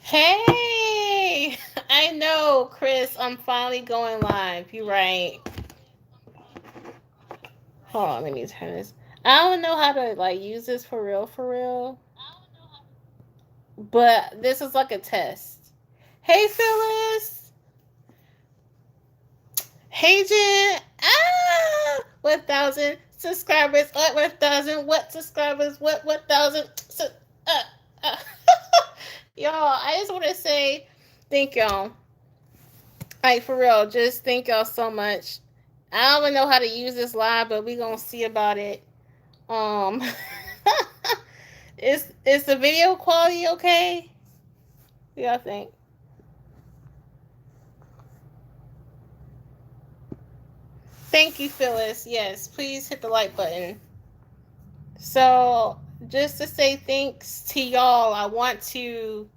Hey, I know, Chris. I'm finally going live. You're right. Hold on, let me turn this. I don't know how to like use this for real. But this is like a test. Hey, Phyllis. Hey, Jen. 1,000 subscribers. What 1,000? What subscribers? What thousand? Uh, uh. Y'all, I just want to say thank y'all. Like for real, just thank y'all so much. I don't even know how to use this live, but we gonna see about it. Um, is the video quality okay? What y'all think? Thank you, Phyllis. Yes, please hit the like button. So, just to say thanks to y'all, I want to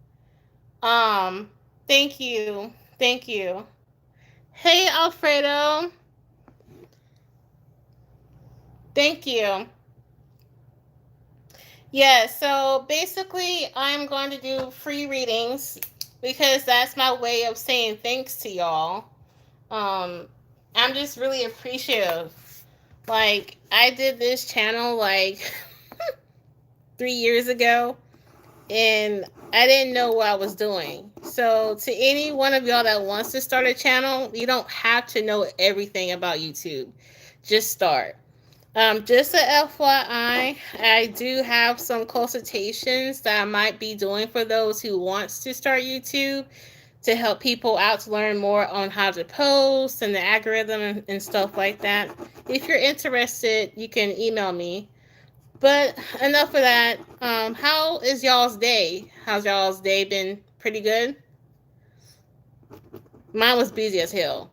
thank you, thank you. Hey, Alfredo, thank you. Yeah, so basically, I'm going to do free readings because that's my way of saying thanks to y'all. Um, I'm just really appreciative. Like, I did this channel like 3 years ago, and I didn't know what I was doing. So, to any one of y'all that wants to start a channel, you don't have to know everything about YouTube. Just start. Just a FYI, I do have some consultations that I might be doing for those who wants to start YouTube to help people out to learn more on how to post and the algorithm and stuff like that. If you're interested, you can email me. But enough of that. How is y'all's day? How's y'all's day been? Pretty good? Mine was busy as hell.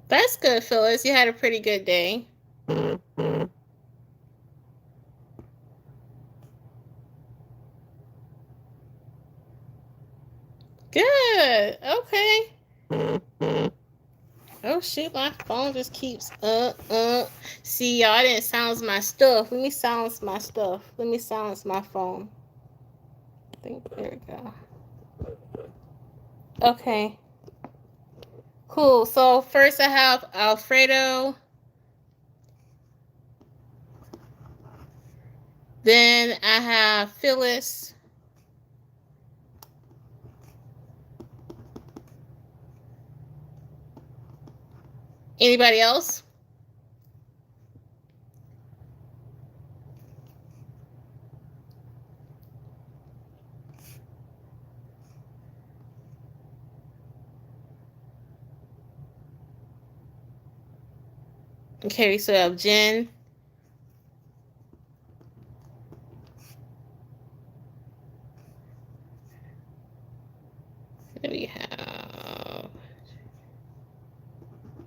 That's good, Phyllis. You had a pretty good day. Good. Okay. Oh shoot, my phone just keeps See y'all, I didn't silence my stuff. Let me silence my stuff. Let me silence my phone. I think there we go. Okay. Cool. So first I have Alfredo. Then I have Phyllis. Anybody else? Okay, so I have Jen.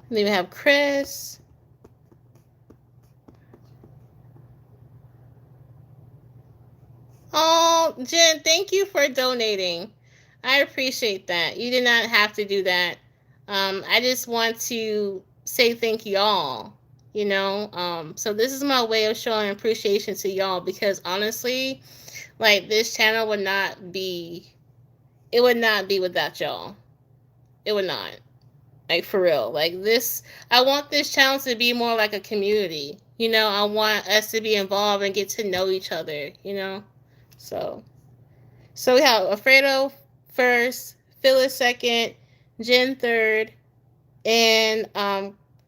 Then we have Chris. Oh, Jen, thank you for donating. I appreciate that. You did not have to do that. I just want to say thank y'all. So this is my way of showing appreciation to y'all because honestly, like this channel would not be, it would not be without y'all. It would not. Like for real. Like this, I want this channel to be more like a community. I want us to be involved and get to know each other. So we have Alfredo first, Phyllis second, Jen third, and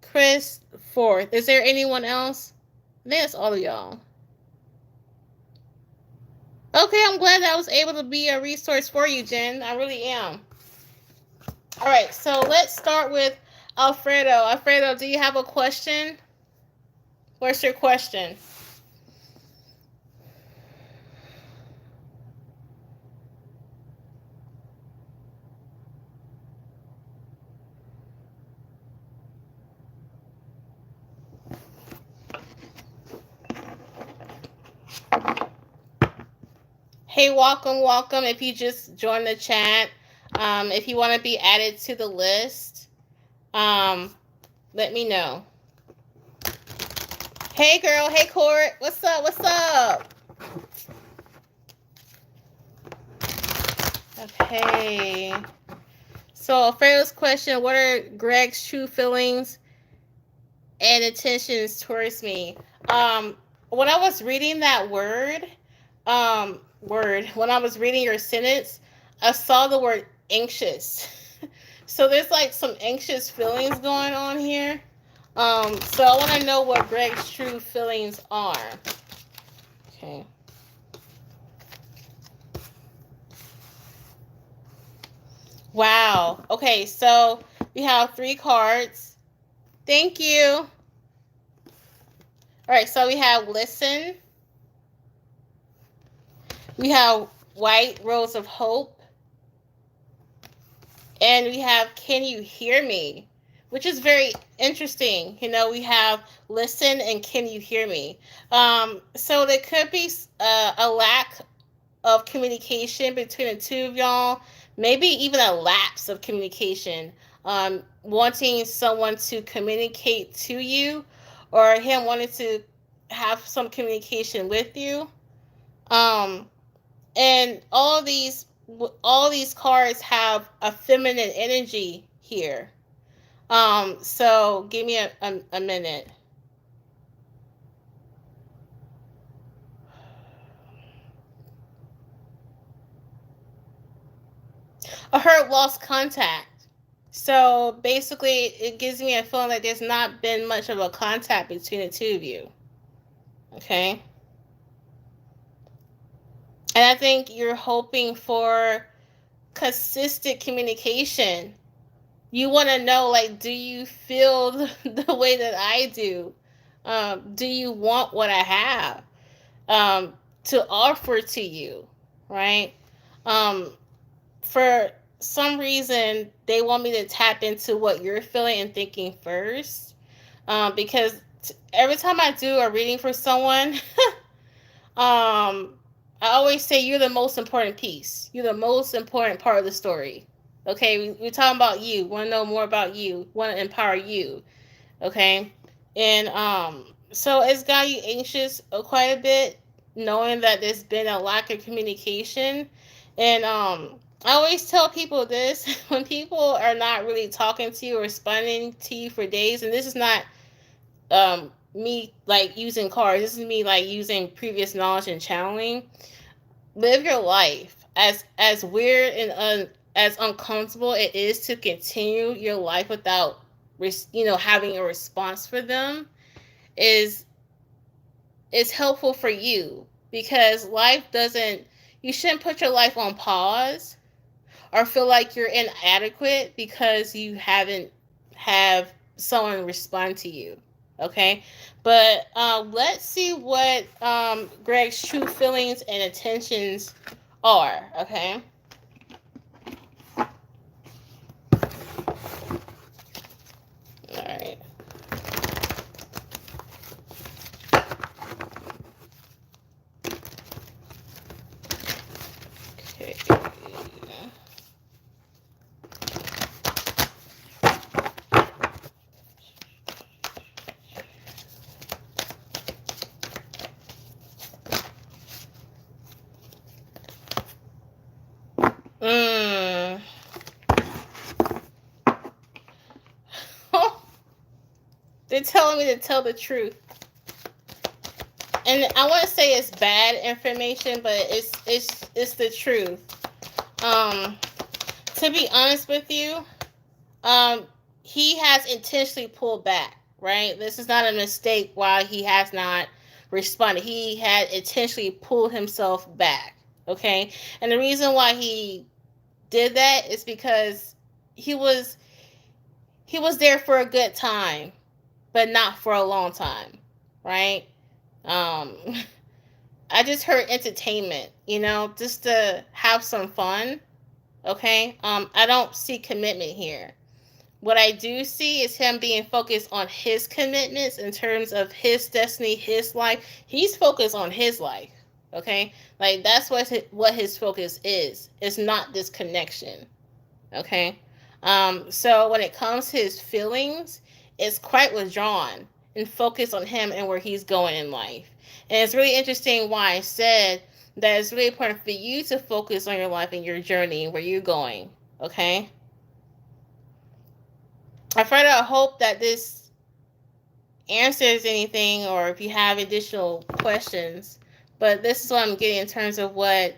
Chris fourth. Is there anyone else? I think that's all of y'all. Okay, I'm glad that I was able to be a resource for you, Jen. I really am. All right, so let's start with Alfredo. Alfredo, do you have a question? What's your question? Hey, welcome. If you just joined the chat, If you want to be added to the list, let me know. Hey girl, hey Court, what's up? What's up? Okay. So first question: what are Greg's true feelings and intentions towards me? When I was reading that when I was reading your sentence, I saw the word anxious. So there's like some anxious feelings going on here. So I want to know what Greg's true feelings are. Okay. Wow. Okay, so we have 3 cards. Thank you. All right, so we have listen. We have white rose of hope. And we have can you hear me? Which is very interesting. You know, we have listen and can you hear me? So there could be a lack of communication between the two of y'all, maybe even a lapse of communication, wanting someone to communicate to you or him wanting to have some communication with you. And all these cards have a feminine energy here. So give me a minute. A hurt, lost contact. So basically, it gives me a feeling like there's not been much of a contact between the two of you. Okay? And I think you're hoping for consistent communication. You want to know, like, do you feel the way that I do? Do you want what I have to offer to you? Right? For some reason, they want me to tap into what you're feeling and thinking first. Because every time I do a reading for someone, I always say you're the most important piece. You're the most important part of the story. Okay, we're talking about you. Want to know more about you. Want to empower you. Okay, and so it's got you anxious quite a bit, knowing that there's been a lack of communication, and I always tell people this when people are not really talking to you or responding to you for days, and this is not me like using cards. This is me like using previous knowledge and channeling. Live your life as weird and as uncomfortable it is to continue your life without having a response for them is helpful for you, because life doesn't you shouldn't put your life on pause or feel like you're inadequate because you haven't have someone respond to you. Okay, but let's see what Greg's true feelings and intentions are. Okay. All right. Okay. They're telling me to tell the truth. And I want to say it's bad information, but it's the truth. To be honest with you, he has intentionally pulled back, right? This is not a mistake why he has not responded. He had intentionally pulled himself back, okay? And the reason why he did that is because he was there for a good time, but not for a long time, right? I just heard entertainment, just to have some fun, okay? I don't see commitment here. What I do see is him being focused on his commitments in terms of his destiny, his life. He's focused on his life, okay? Like, that's what his focus is. It's not this connection, Okay. So when it comes to his feelings, it's quite withdrawn and focused on him and where he's going in life. And it's really interesting why I said that it's really important for you to focus on your life and your journey, where you're going. Okay. I further hope that this answers anything, or if you have additional questions. But this is what I'm getting in terms of what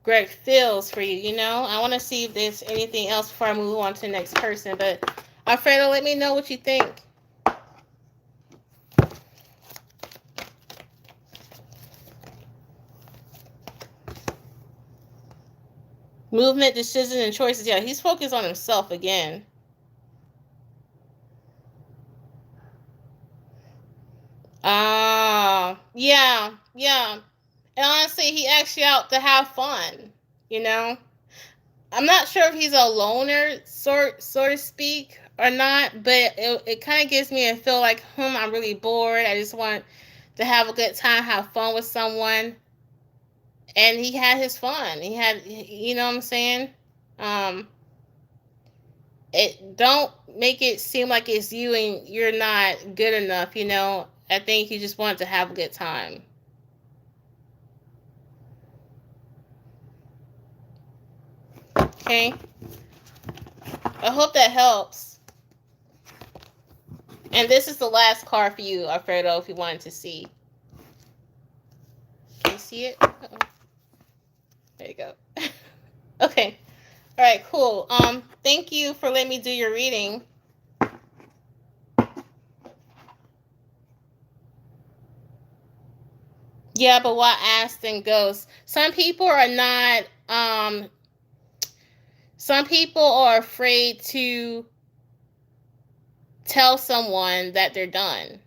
Greg feels for you. You know, I want to see if there's anything else before I move on to the next person. But Alfredo, let me know what you think. Movement, decisions, and choices. Yeah, he's focused on himself again. Yeah, yeah. And honestly, he asked you out to have fun. You know, I'm not sure if he's a loner, so to speak, or not. But it kind of gives me a feel like, I'm really bored. I just want to have a good time, have fun with someone. And he had his fun. He had, you know what I'm saying? Um, it don't make it seem like it's you and you're not good enough. You know, I think he just wanted to have a good time. Okay, I hope that helps. And this is the last card for you, Alfredo, if you wanted to see. Can you see it? Uh-oh. There you go. Okay. All right, cool. Thank you for letting me do your reading. Yeah, but what asked and ghosts? Some people are not. Some people are afraid to tell someone that they're done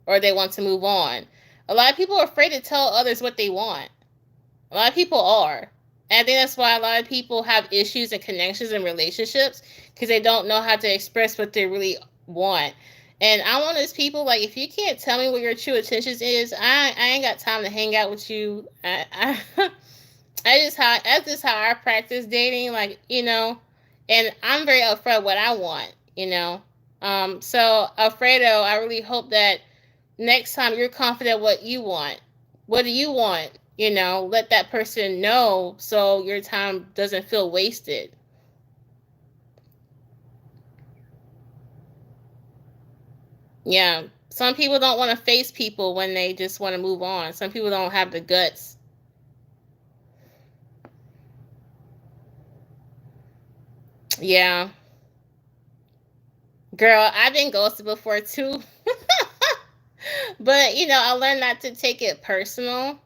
or they want to move on. A lot of people are afraid to tell others what they want. A lot of people are. And I think that's why a lot of people have issues and connections and relationships, because they don't know how to express what they really want. And I'm one of those people, like, if you can't tell me what your true intentions is, I ain't got time to hang out with you. That's just how I practice dating, like, you know, and I'm very upfront what I want, you know. So Alfredo, I really hope that next time you're confident what you want. What do you want? You know, let that person know so your time doesn't feel wasted. Yeah. Some people don't want to face people when they just want to move on. Some people don't have the guts. Yeah. Girl, I've been ghosted before too. But, you know, I learned not to take it personal.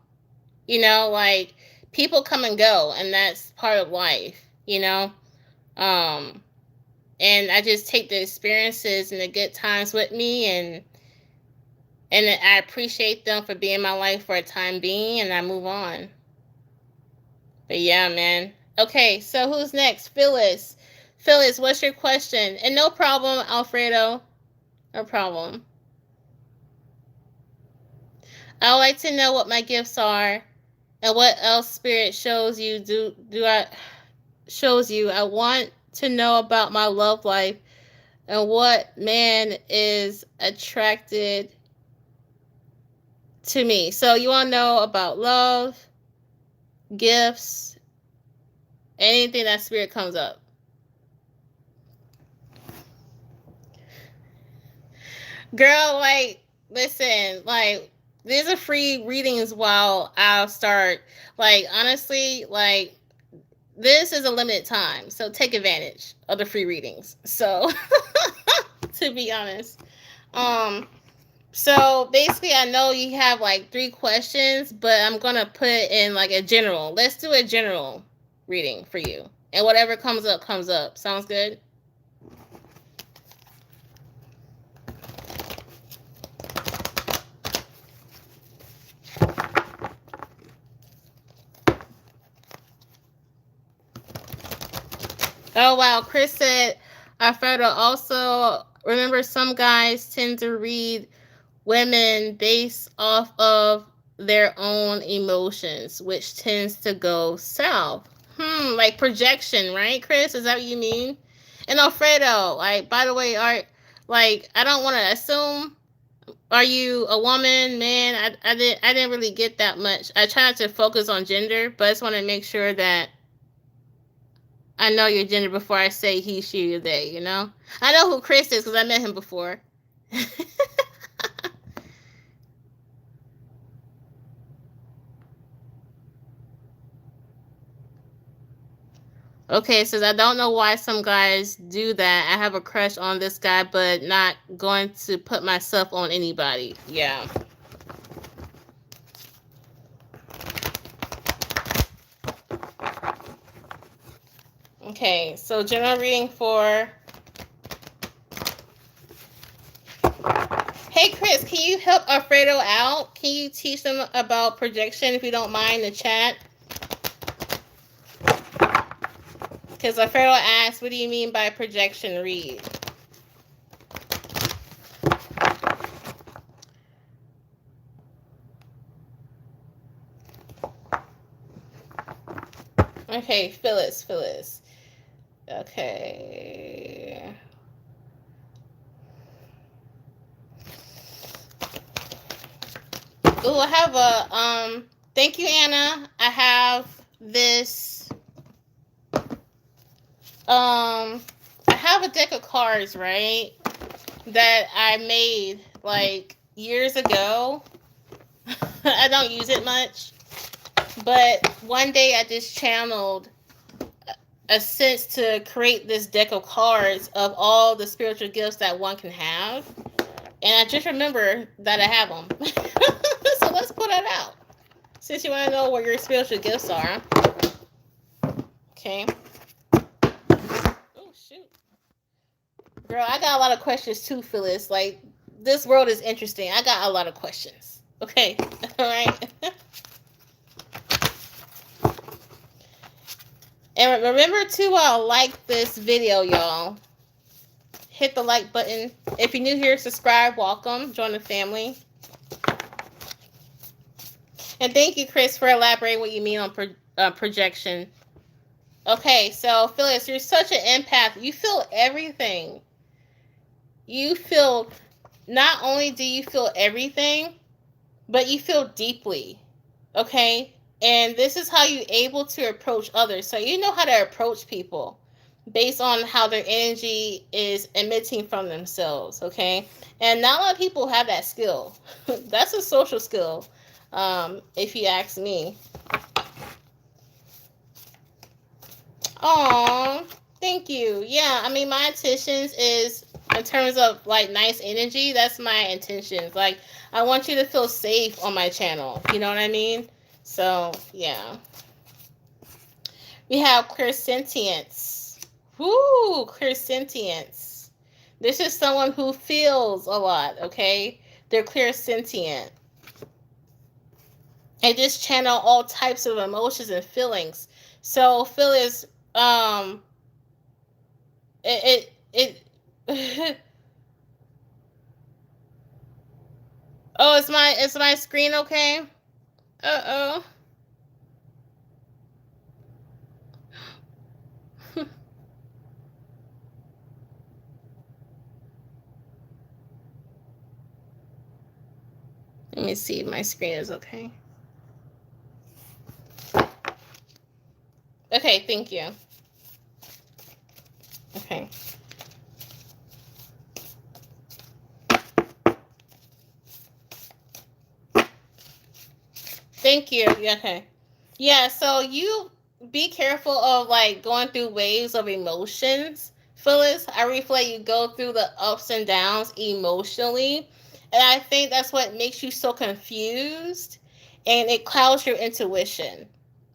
You know, like, people come and go, and that's part of life, you know? Um, and I just take the experiences and the good times with me, and I appreciate them for being in my life for a time being, and I move on. But yeah, man. Okay, so who's next? Phyllis. Phyllis, what's your question? And no problem, Alfredo. No problem. I would like to know what my gifts are and what else spirit shows you. Do I shows you? I want to know about my love life and what man is attracted to me. So you want to know about love, gifts, anything that spirit comes up. Girl, like, listen, like, these are free readings while I'll start. Like, honestly, like, this is a limited time, so take advantage of the free readings. So, to be honest, um, so basically, I know you have like 3 questions, but I'm gonna put in like a general. Let's do a general reading for you, and whatever comes up, comes up. Sounds good? Oh wow, Chris said, Alfredo, also remember some guys tend to read women based off of their own emotions, which tends to go south. Like projection, right, Chris? Is that what you mean? And Alfredo, like, by the way, I don't want to assume. Are you a woman, man? I didn't really get that much. I tried to focus on gender, but I just want to make sure that I know your gender before I say he, she, or they. You know, I know who Chris is because I met him before. Okay, says I don't know why some guys do that. I have a crush on this guy, but not going to put myself on anybody. Yeah. Okay, so general reading for. Hey Chris, can you help Alfredo out? Can you teach them about projection if you don't mind in the chat? Because Alfredo asked, what do you mean by projection read? Okay, Phyllis. Okay. Oh, I have a thank you, Anna. I have this I have a deck of cards, right? That I made like years ago. I don't use it much. But one day I just channeled a sense to create this deck of cards of all the spiritual gifts that one can have. And I just remember that I have them. So let's pull that out. Since you want to know what your spiritual gifts are. Okay. Oh, shoot. Girl, I got a lot of questions too, Phyllis. Like, this world is interesting. I got a lot of questions. Okay. All right. And remember to like this video, y'all. Hit the like button. If you're new here, subscribe. Welcome. Join the family. And thank you, Chris, for elaborating what you mean on projection. Okay, so Phyllis, you're such an empath. You feel everything. You feel, not only do you feel everything, but you feel deeply. Okay? And this is how you're able to approach others. So you know how to approach people based on how their energy is emitting from themselves. Okay? And not a lot of people have that skill. That's a social skill, if you ask me. Oh, thank you. Yeah, I mean, my intentions is in terms of like nice energy. That's my intentions. Like, I want you to feel safe on my channel. You know what I mean? So yeah, we have clairsentience. Woo, clairsentience. This is someone who feels a lot. Okay, they're clairsentient. And just channel all types of emotions and feelings. So Phyllis, it oh, it's my screen okay? Uh-oh. Let me see if my screen is okay. Okay, thank you. Okay. Thank you. Okay. Yeah, so you be careful of like going through waves of emotions, Phyllis. I really feel like you go through the ups and downs emotionally. And I think that's what makes you so confused and it clouds your intuition.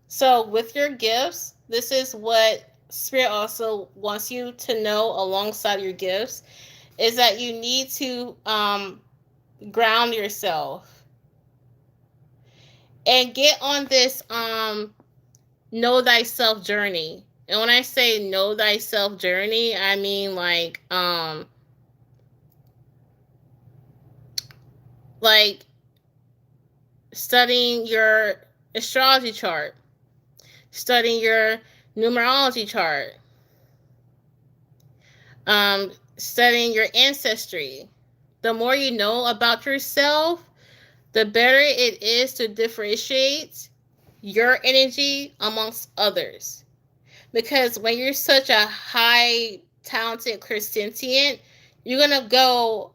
So with your gifts, this is what Spirit also wants you to know alongside your gifts is that you need to ground yourself and get on this know thyself journey. And when I say know thyself journey, I mean like studying your astrology chart. studying your numerology chart, studying your ancestry. The more you know about yourself, the better it is to differentiate your energy amongst others. Because when you're such a high talented clairsentient, you're gonna go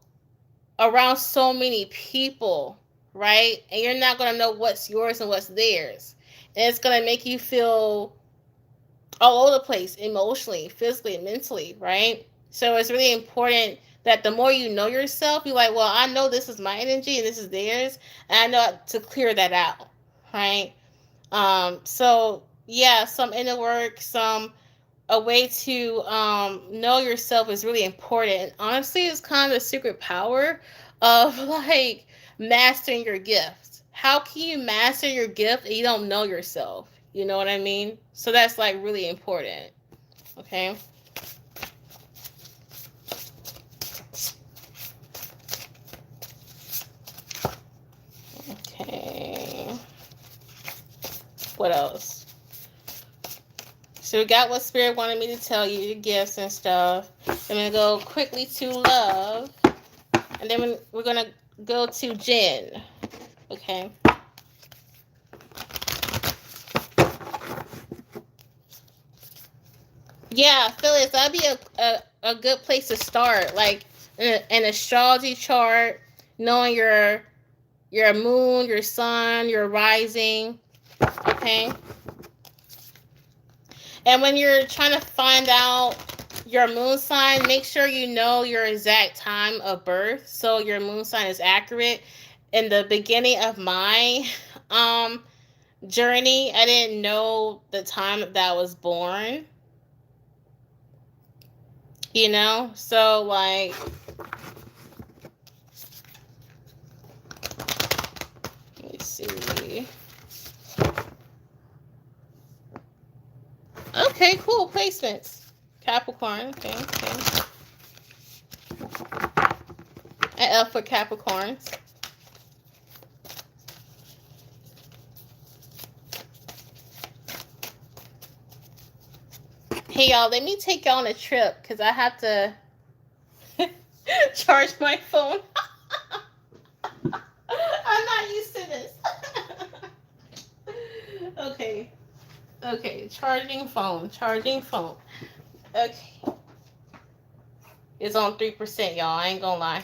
around so many people, right? And you're not gonna know what's yours and what's theirs. And it's gonna make you feel all over the place emotionally, physically, mentally, right? So it's really important that the more you know yourself, you're like, well, I know this is my energy and this is theirs, and I know to clear that out, right? So yeah, some inner work, some a way to know yourself is really important. And honestly, it's kind of a secret power of like mastering your gift. How can you master your gift and you don't know yourself? You know what I mean? So that's like really important. Okay. Okay. What else? So we got what Spirit wanted me to tell you, the gifts and stuff. I'm going to go quickly to love. And then we're going to go to Jen. Okay. Yeah, Phyllis, that'd be a good place to start. Like an astrology chart, knowing your moon, your sun, your rising. Okay. And when you're trying to find out your moon sign, make sure you know your exact time of birth so your moon sign is accurate. In the beginning of my journey, I didn't know the time that I was born. You know? So like let me see. Okay, cool. Placements. Capricorn. Okay. An F for Capricorns. Hey, y'all, let me take y'all on a trip because I have to charge my phone. I'm not used to this. Okay. Okay, charging phone. Okay. It's on 3%, y'all. I ain't gonna lie.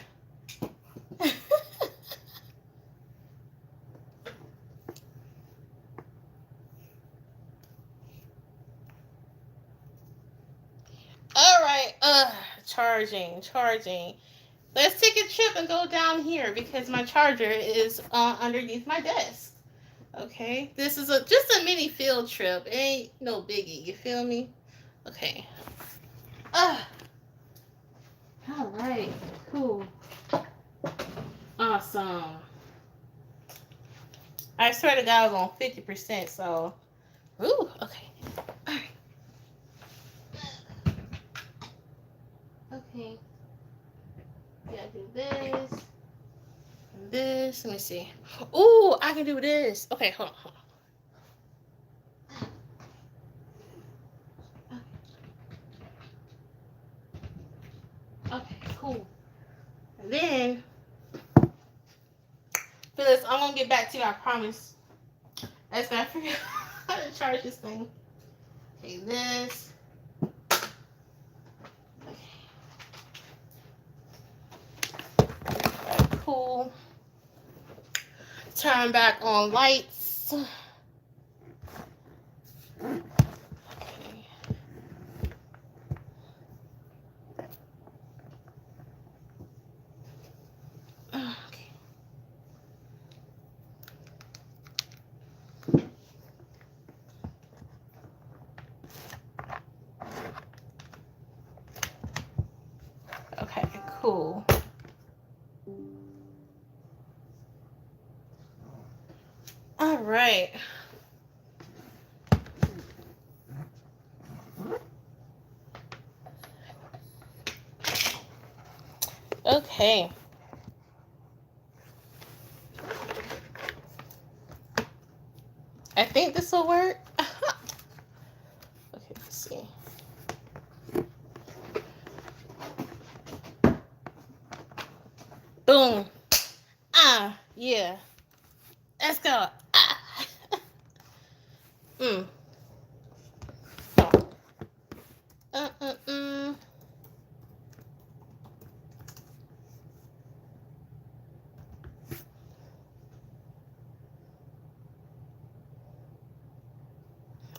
All right. Charging. Let's take a trip and go down here because my charger is underneath my desk. Okay. This is just a mini field trip. It ain't no biggie. You feel me? Okay. All right. Cool. Awesome. I swear to God I was on 50%, so. Ooh, okay. All right. Okay. Gotta do this. And this. Let me see. Ooh, I can do this. Okay, hold on. Okay, cool. And then, Phyllis, I'm gonna get back to you, I promise. I just gotta figure out how to charge this thing. Okay, this. Alright, cool. Turn back on lights. Okay. Okay, cool. All right. Okay. I think this will work. Boom. Yeah. Let's go. Mm.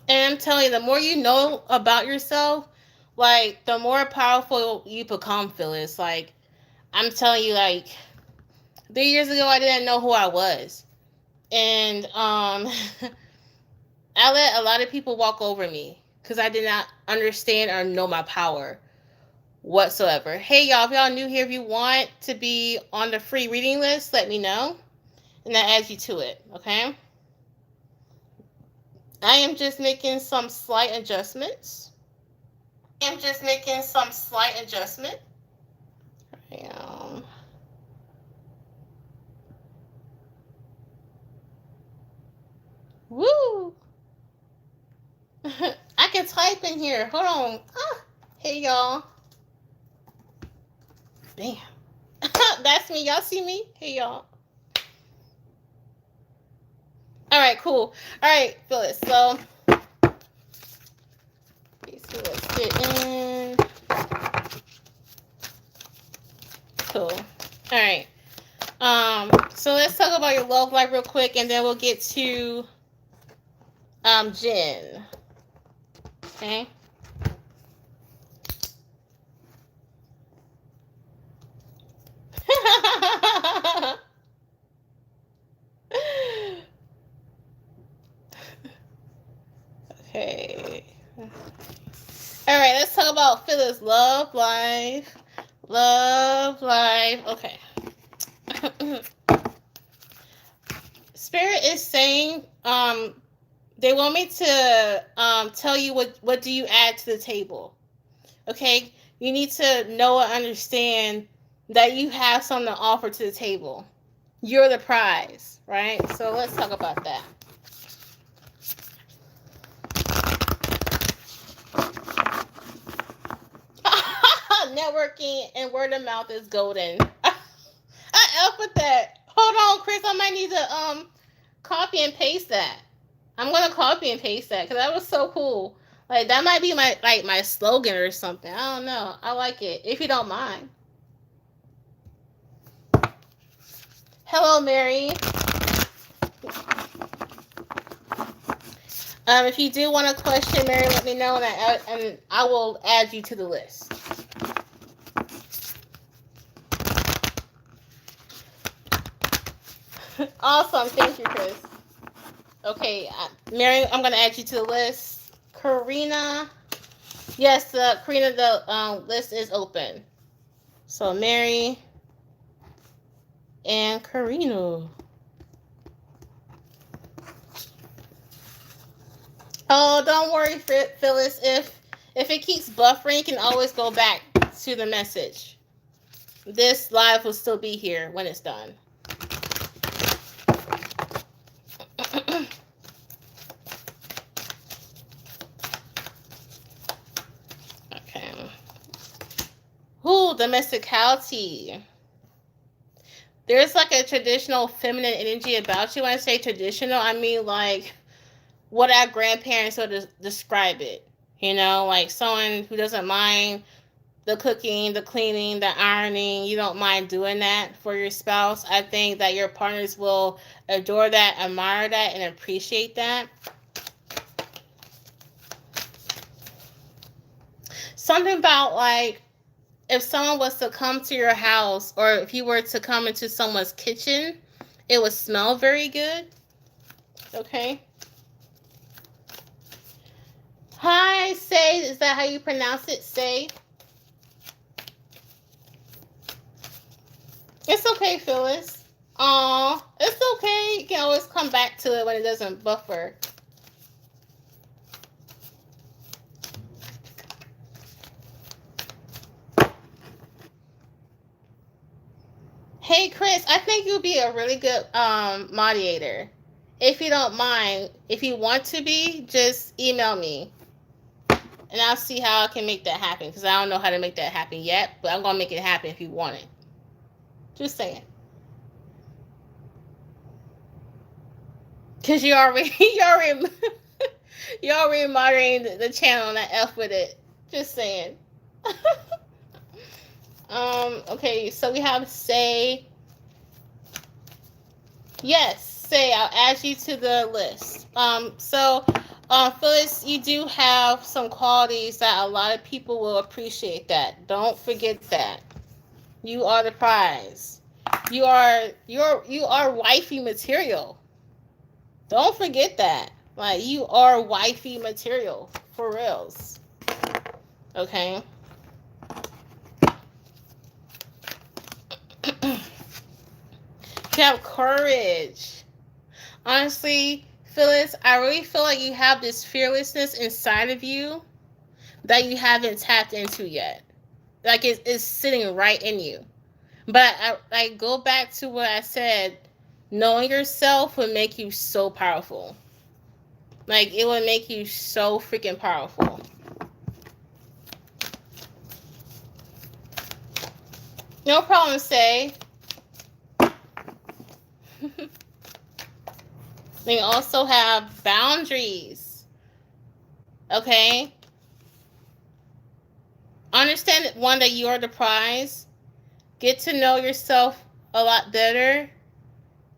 And I'm telling you, the more you know about yourself, like the more powerful you become, Phyllis. Like I'm telling you, like 3 years ago, I didn't know who I was, and I let a lot of people walk over me because I did not understand or know my power whatsoever. Hey, y'all, if y'all new here, if you want to be on the free reading list, let me know, and that adds you to it. Okay. I am just making some slight adjustments. Um, Woo! I can type in here. Hold on. Hey, y'all. Bam. That's me. Y'all see me? Hey, y'all. All right, cool. All right, Phyllis. So, let's get in. Cool. All right. So let's talk about your love life real quick, and then we'll get to Jen. Okay. Okay. All right, let's talk about Phyllis' love life. Love life. Okay. Spirit is saying, they want me to tell you what do you add to the table. Okay? You need to know and understand that you have something to offer to the table. You're the prize, right? So let's talk about that. Networking and word of mouth is golden. I up with that. Hold on, Chris. I might need to copy and paste that. I'm gonna copy and paste that because that was so cool. Like that might be my slogan or something. I don't know. I like it. If you don't mind. Hello, Mary. If you do want a question, Mary, let me know, and I will add you to the list. Awesome. Thank you, Chris. Okay, Mary, I'm going to add you to the list. Karina. Yes, Karina, the list is open. So, Mary and Karina. Oh, don't worry, Phyllis. If it keeps buffering, you can always go back to the message. This live will still be here when it's done. Okay. Ooh, domesticality. There's like a traditional feminine energy about you. When I say traditional, I mean like what our grandparents would describe it. You know, like someone who doesn't mind the cooking, the cleaning, the ironing. You don't mind doing that for your spouse. I think that your partners will adore that, admire that, and appreciate that. Something about like if someone was to come to your house or if you were to come into someone's kitchen, it would smell very good. Okay. Hi, Say. Is that how you pronounce it? Say. It's okay, Phyllis. Aw, it's okay. You can always come back to it when it doesn't buffer. Hey, Chris, I think you'll be a really good moderator. If you don't mind, if you want to be, just email me. And I'll see how I can make that happen. Because I don't know how to make that happen yet. But I'm going to make it happen if you want it. Just saying. Cause you already you already you already moderating the channel and that F with it. Just saying. Okay, so we have say. Yes, say I'll add you to the list. Phyllis, you do have some qualities that a lot of people will appreciate. That don't forget that you are the prize. You are wifey material. Don't forget that. Like you are wifey material for reals. Okay. You have courage. Honestly, Phyllis, I really feel like you have this fearlessness inside of you that you haven't tapped into yet. Like it's sitting right in you. But I go back to what I said. Knowing yourself would make you so powerful. Like it would make you so freaking powerful. No problem, say. They also have boundaries. Okay? Understand one that you are the prize. Get to know yourself a lot better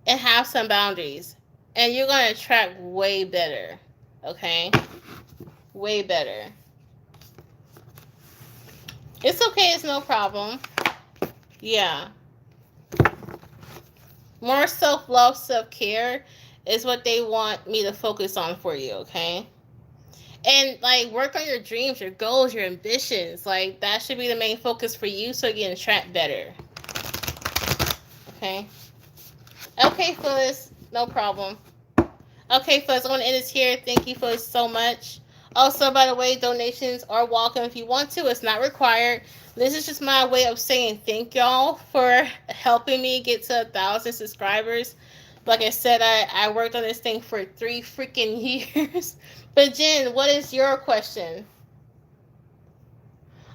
and have some boundaries. And you're going to attract way better. Okay? Way better. It's okay. It's no problem. Yeah. More self-love, self-care is what they want me to focus on for you, okay? And, like, work on your dreams, your goals, your ambitions. Like, that should be the main focus for you so you can attract better. Okay? Okay, Phyllis. No problem. Okay, Phyllis, I'm going to end this here. Thank you, Phyllis, so much. Also, by the way, donations are welcome if you want to. It's not required. This is just my way of saying thank y'all for helping me get to 1,000 subscribers. Like I said, I worked on this thing for 3 freaking years. But Jen, what is your question?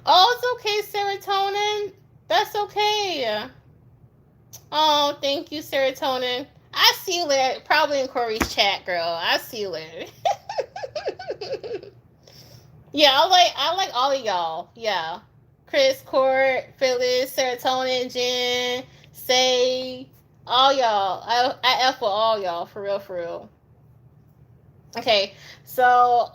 Oh, it's okay, serotonin. That's okay. Oh, thank you, serotonin. I see you later. Probably in Corey's chat, girl. I see you later. Yeah, I like all of y'all. Yeah. Chris, Court, Phyllis, Serotonin, Jen, Say, all y'all. I F with all y'all, for real, for real. Okay, so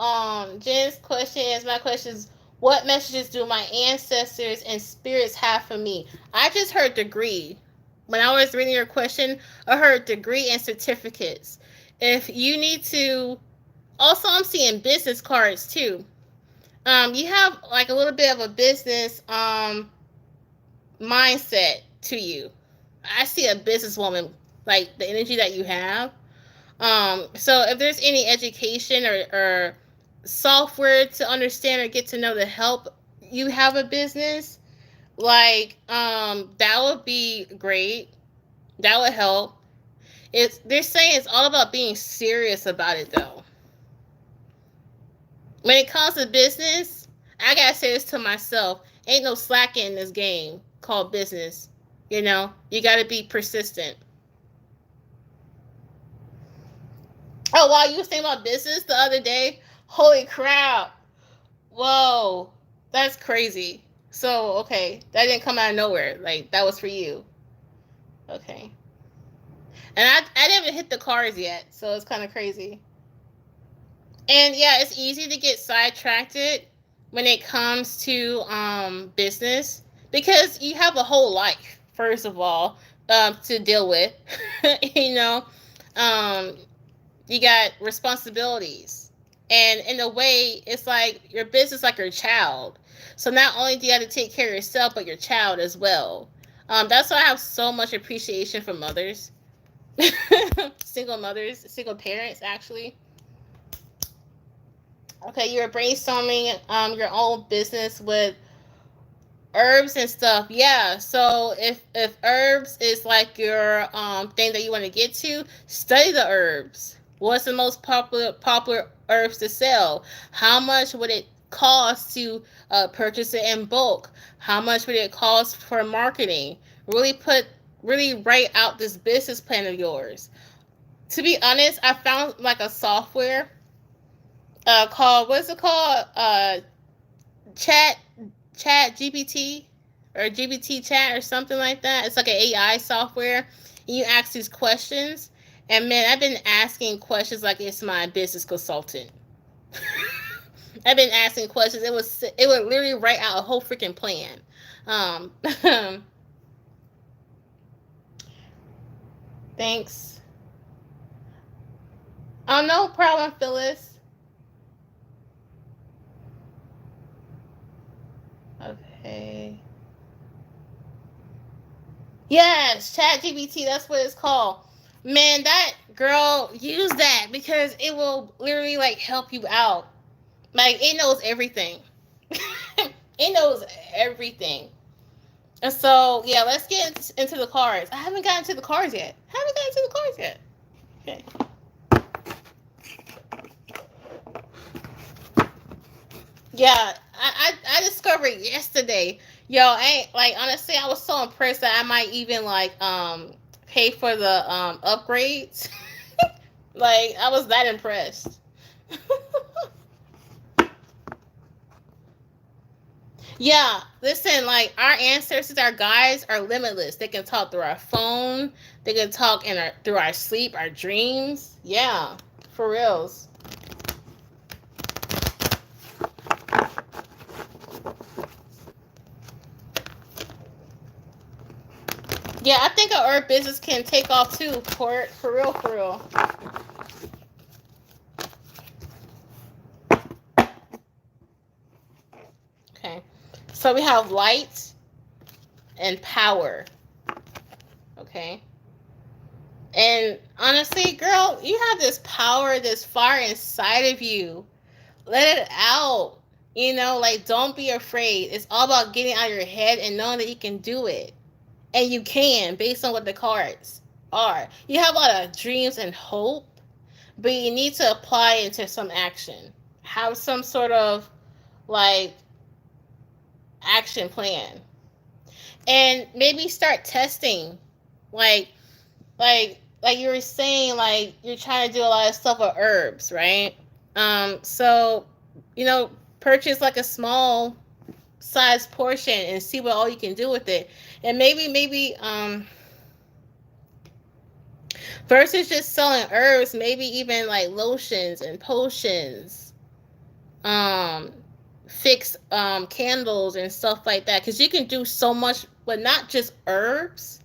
Jen's question is, my question is, what messages do my ancestors and spirits have for me? I just heard degree. When I was reading your question, I heard degree and certificates. If you need to, also I'm seeing business cards too. You have like a little bit of a business mindset to you. I see a businesswoman, like the energy that you have. So if there's any education or software to understand or get to know to help you have a business, like that would be great. That would help. They're saying it's all about being serious about it though. When it comes to business, I gotta say this to myself. Ain't no slacking in this game called business. You know, you gotta be persistent. Oh, wow, you were saying about business the other day? Holy crap. Whoa. That's crazy. So, okay. That didn't come out of nowhere. Like, that was for you. Okay. And I didn't even hit the cars yet, so it's kind of crazy. And yeah, it's easy to get sidetracked when it comes to business because you have a whole life, first of all, to deal with. You know, you got responsibilities. And in a way, it's like your business like your child. So not only do you have to take care of yourself, but your child as well. That's why I have so much appreciation for mothers. Single mothers, single parents, actually. Okay, you're brainstorming your own business with herbs and stuff. Yeah, so if herbs is like your thing that you want to get to, study the herbs. What's the most popular herbs to sell? How much would it cost to purchase it in bulk? How much would it cost for marketing? Really write out this business plan of yours. To be honest, I found like a software called, what's it called? Chat Chat GPT or GPT Chat or something like that. It's like an AI software. And you ask these questions, and man, I've been asking questions like it's my business consultant. I've been asking questions. It would literally write out a whole freaking plan. Um, thanks. Oh, no problem, Phyllis. Okay. Yes, Chat GBT, that's what it's called. Man, that girl, use that because it will literally like help you out. Like it knows everything. It knows everything. And so, yeah, let's get into the cards. I haven't gotten to the cards yet. Okay. Yeah, I discovered yesterday. Yo, I ain't like honestly, I was so impressed that I might even like pay for the upgrades. Like I was that impressed. Yeah, listen, like our ancestors, our guides are limitless. They can talk through our phone. They can talk through our sleep, our dreams. Yeah, for reals. Yeah, I think our business can take off too. For real, for real. Okay, so we have light and power. Okay. And honestly, girl, you have this power, this fire inside of you. Let it out. You know, like don't be afraid. It's all about getting out of your head and knowing that you can do it. And you can, based on what the cards are. You have a lot of dreams and hope, but you need to apply it into some action. Have some sort of like action plan. And maybe start testing. Like like you were saying, like you're trying to do a lot of stuff with herbs, right? So you know, purchase like a small size portion and see what all you can do with it. And maybe versus just selling herbs, maybe even like lotions and potions, um fix candles and stuff like that, because you can do so much, but not just herbs,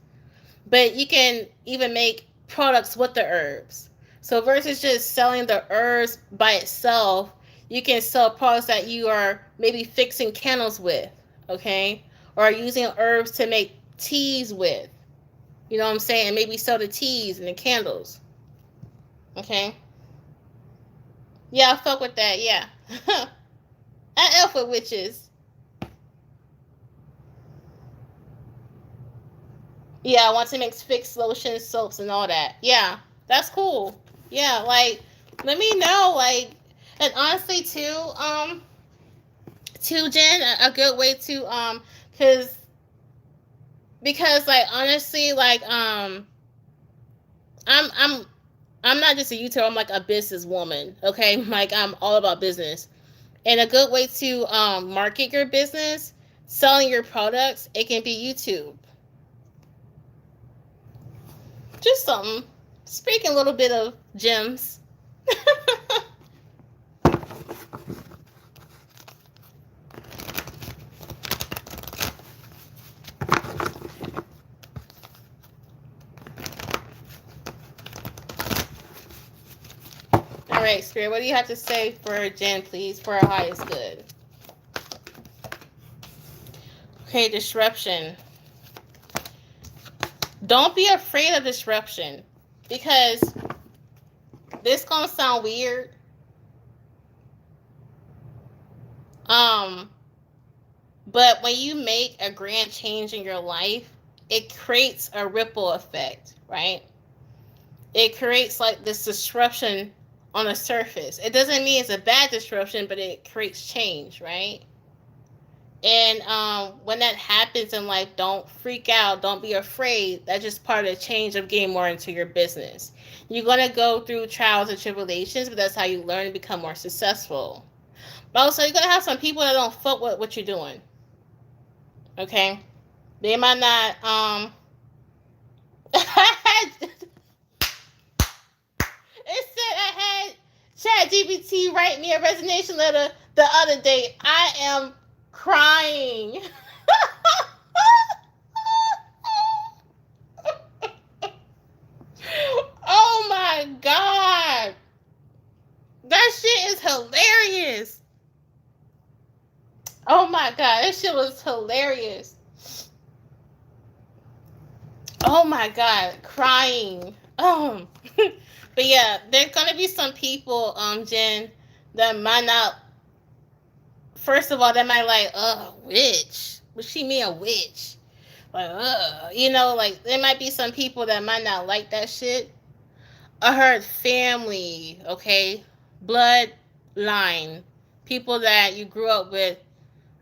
but you can even make products with the herbs. So versus just selling the herbs by itself, you can sell products that you are maybe fixing candles with, okay? Or using herbs to make teas with. You know what I'm saying? Maybe sell the teas and the candles. Okay? Yeah, I fuck with that, yeah. I elf with witches. Yeah, I want to make fixed lotions, soaps, and all that. Yeah, that's cool. Yeah, like let me know, like, and honestly too, Jen, a good way to cause because like honestly, like I'm I'm I'm not just a YouTuber, I'm like a businesswoman. Okay. Like I'm all about business. And a good way to market your business, selling your products, it can be YouTube. Just something. Speaking a little bit of gems. All right, Spirit, what do you have to say for Jen, please, for our highest good? Okay, disruption. Don't be afraid of disruption, because this gonna sound weird. But when you make a grand change in your life, it creates a ripple effect, right? It creates like this disruption on the surface. It doesn't mean it's a bad disruption, but it creates change, right? And when that happens in life, don't freak out. Don't be afraid. That's just part of the change of getting more into your business. You're gonna go through trials and tribulations, but that's how you learn to become more successful. But also, you're gonna have some people that don't fuck with what you're doing. Okay, they might not. It said I had ChatGPT write me a resignation letter the other day. I am crying. Oh my god. That shit is hilarious. Oh my god, that shit was hilarious. Oh my god, crying. But yeah, there's gonna be some people, Jen, that might not. First of all, they might like, witch. What she mean a witch? Like, like there might be some people that might not like that shit. I heard family, okay, bloodline, people that you grew up with,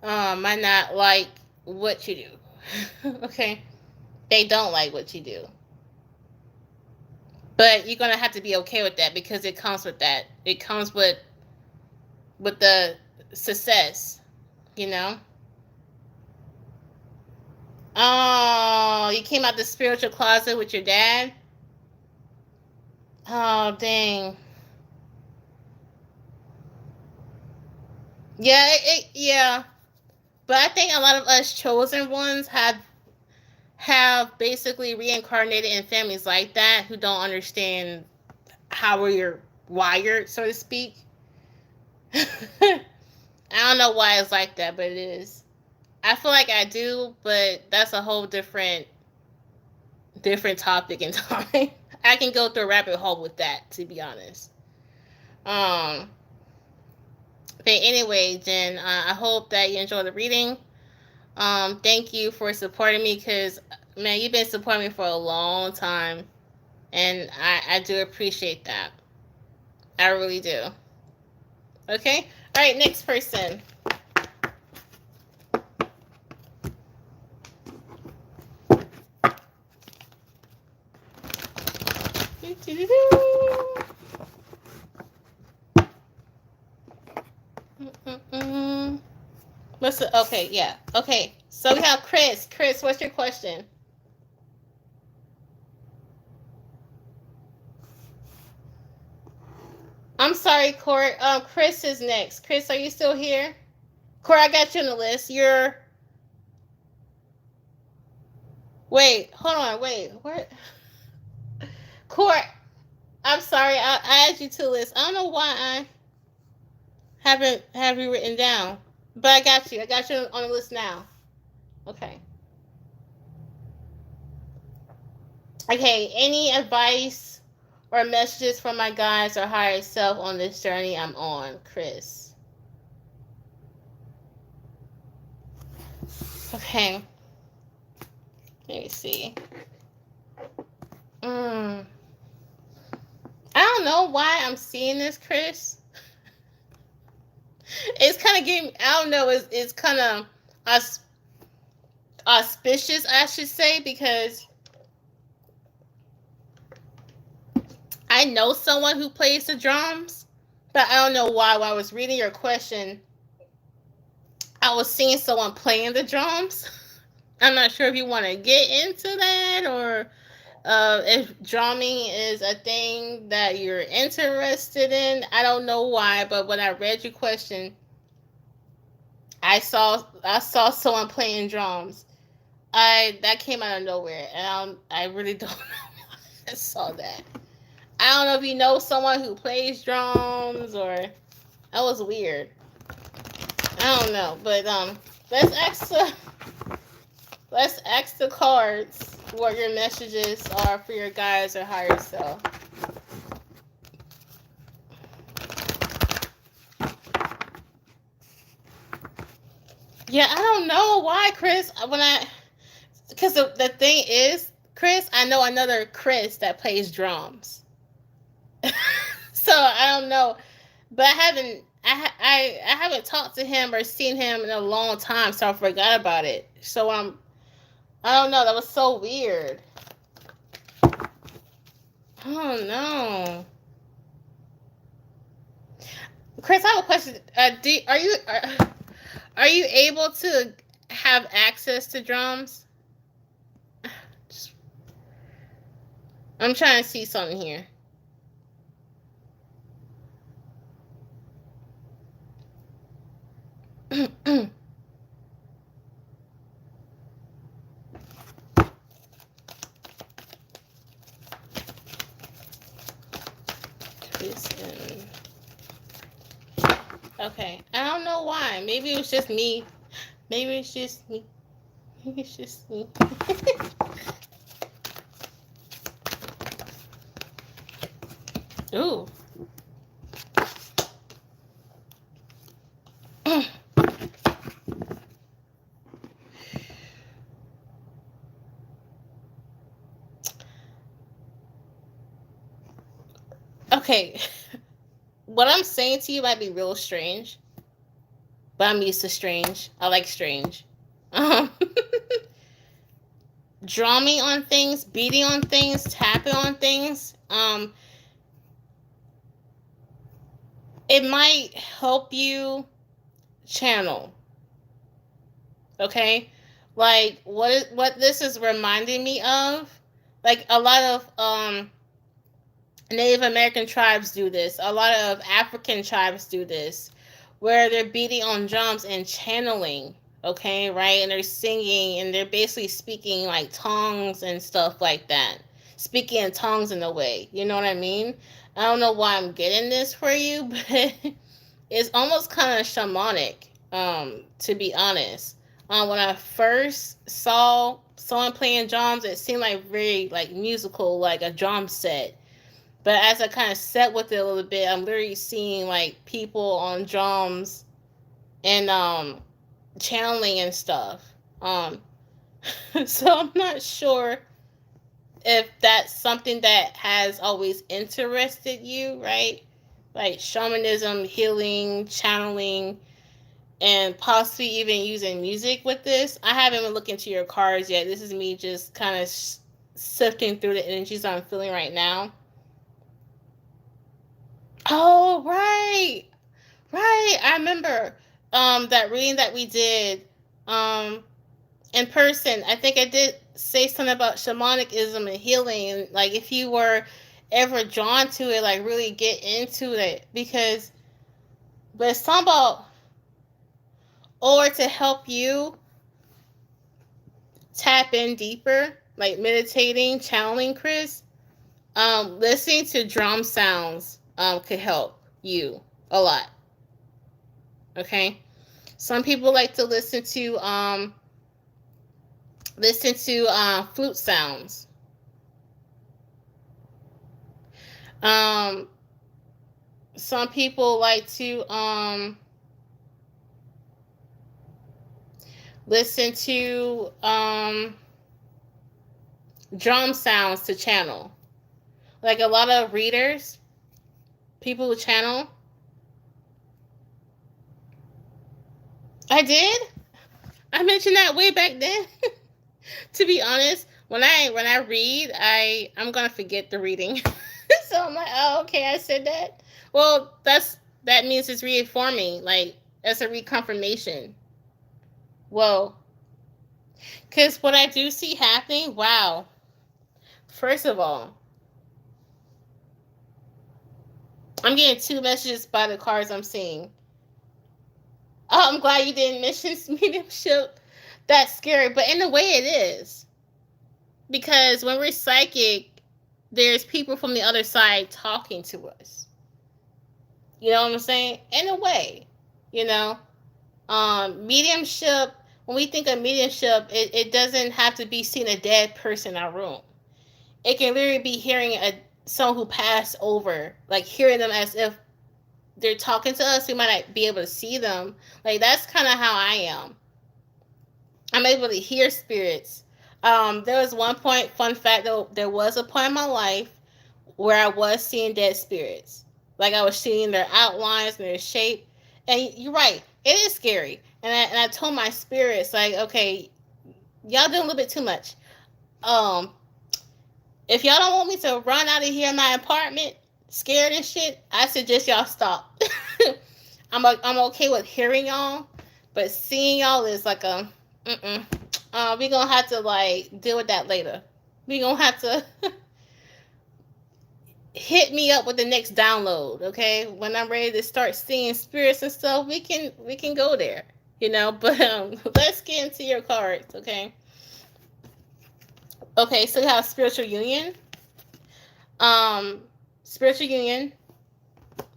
might not like what you do. Okay, they don't like what you do. But you're gonna have to be okay with that because it comes with that. It comes with the success, you know. Oh, you came out the spiritual closet with your dad. Oh dang. Yeah, yeah. But I think a lot of us chosen ones have basically reincarnated in families like that who don't understand how we're wired, so to speak. I don't know why it's like that, but it is. I feel like I do, but that's a whole different topic and time. I can go through a rabbit hole with that, to be honest. But anyway, Jen, I hope that you enjoy the reading. Thank you for supporting me because, man, you've been supporting me for a long time. And I do appreciate that. I really do. Okay? All right, next person. Okay, yeah. Okay, so we have Chris. Chris, what's your question? I'm sorry, Court. Chris is next. Chris, are you still here? Court, I got you on the list. Wait, hold on. Wait, where? Court, I'm sorry. I added you to the list. I don't know why I haven't have you written down, but I got you. I got you on the list now. Okay. Okay. Any advice or messages from my guides or higher self on this journey I'm on, Chris? Okay. Let me see. I don't know why I'm seeing this, Chris. It's kind of getting, I don't know, it's kind of auspicious, I should say, because I know someone who plays the drums, but I don't know why. When I was reading your question, I was seeing someone playing the drums. I'm not sure if you want to get into that or if drumming is a thing that you're interested in. I don't know why, but when I read your question, I saw someone playing drums. That came out of nowhere, and I really don't know why I saw that. I don't know if you know someone who plays drums or that was weird. I don't know, but let's ask the cards what your messages are for your guides or higher self. Yeah, I don't know why, Chris. Because the thing is, Chris, I know another Chris that plays drums. So I don't know, but I haven't talked to him or seen him in a long time, so I forgot about it. So I don't know. That was so weird. Oh no, Chris, I have a question. Are you able to have access to drums? Just- I'm trying to see something here. Okay, I don't know why. Maybe it was just me. Maybe it's just me. Maybe it's just me. Ooh. Okay, what I'm saying to you might be real strange, but I'm used to strange. I like strange. Um, drumming on things, beating on things, tapping on things. It might help you channel. Okay, like what this is reminding me of, like a lot of Native American tribes do this. A lot of African tribes do this, where they're beating on drums and channeling. Okay, right, and they're singing and they're basically speaking like tongues and stuff like that. Speaking in tongues in a way, you know what I mean? I don't know why I'm getting this for you, but it's almost kind of shamanic, to be honest. When I first saw someone playing drums, it seemed like very like musical, like a drum set. But as I kind of set with it a little bit, I'm literally seeing like people on drums and channeling and stuff. Um, so I'm not sure if that's something that has always interested you, right? Like shamanism, healing, channeling, and possibly even using music with this. I haven't even looked into your cards yet. This is me just kind of sifting through the energies I'm feeling right now. Oh, right. Right. I remember that reading that we did um in person. I think I did say something about shamanicism and healing, and like if you were ever drawn to it, like really get into it, because but it's something about, or to help you tap in deeper, like meditating, channeling, Chris. Listening to drum sounds could help you a lot. Okay. Some people like to listen to flute sounds. Um, some people like to listen to drum sounds to channel. Like a lot of readers, people who channel. I did. I mentioned that way back then. To be honest, when I read, I'm gonna forget the reading. So I'm like, oh, okay, I said that. Well, that means it's reaffirming, like that's a reconfirmation. Well, because what I do see happening, wow. First of all, I'm getting two messages by the cards I'm seeing. Oh, I'm glad you didn't mention mediumship. That's scary, but in a way it is. Because when we're psychic, there's people from the other side talking to us. You know what I'm saying? In a way, you know. Mediumship, when we think of mediumship, it doesn't have to be seeing a dead person in our room. It can literally be hearing someone who passed over, like hearing them as if they're talking to us. We might not be able to see them. Like that's kind of how I am. I'm able to hear spirits. There was one point, fun fact though, there was a point in my life where I was seeing dead spirits. Like I was seeing their outlines and their shape. And you're right, it is scary. And I told my spirits, like, okay, y'all doing a little bit too much. Um, If y'all don't want me to run out of here in my apartment, scared and shit, I suggest y'all stop. I'm okay with hearing y'all, but seeing y'all is like a mm-mm. We gonna have to like deal with that later. We gonna have to hit me up with the next download, okay? When I'm ready to start seeing spirits and stuff, we can go there, you know. But let's get into your cards, okay? Okay, so you have spiritual union. Um, spiritual union.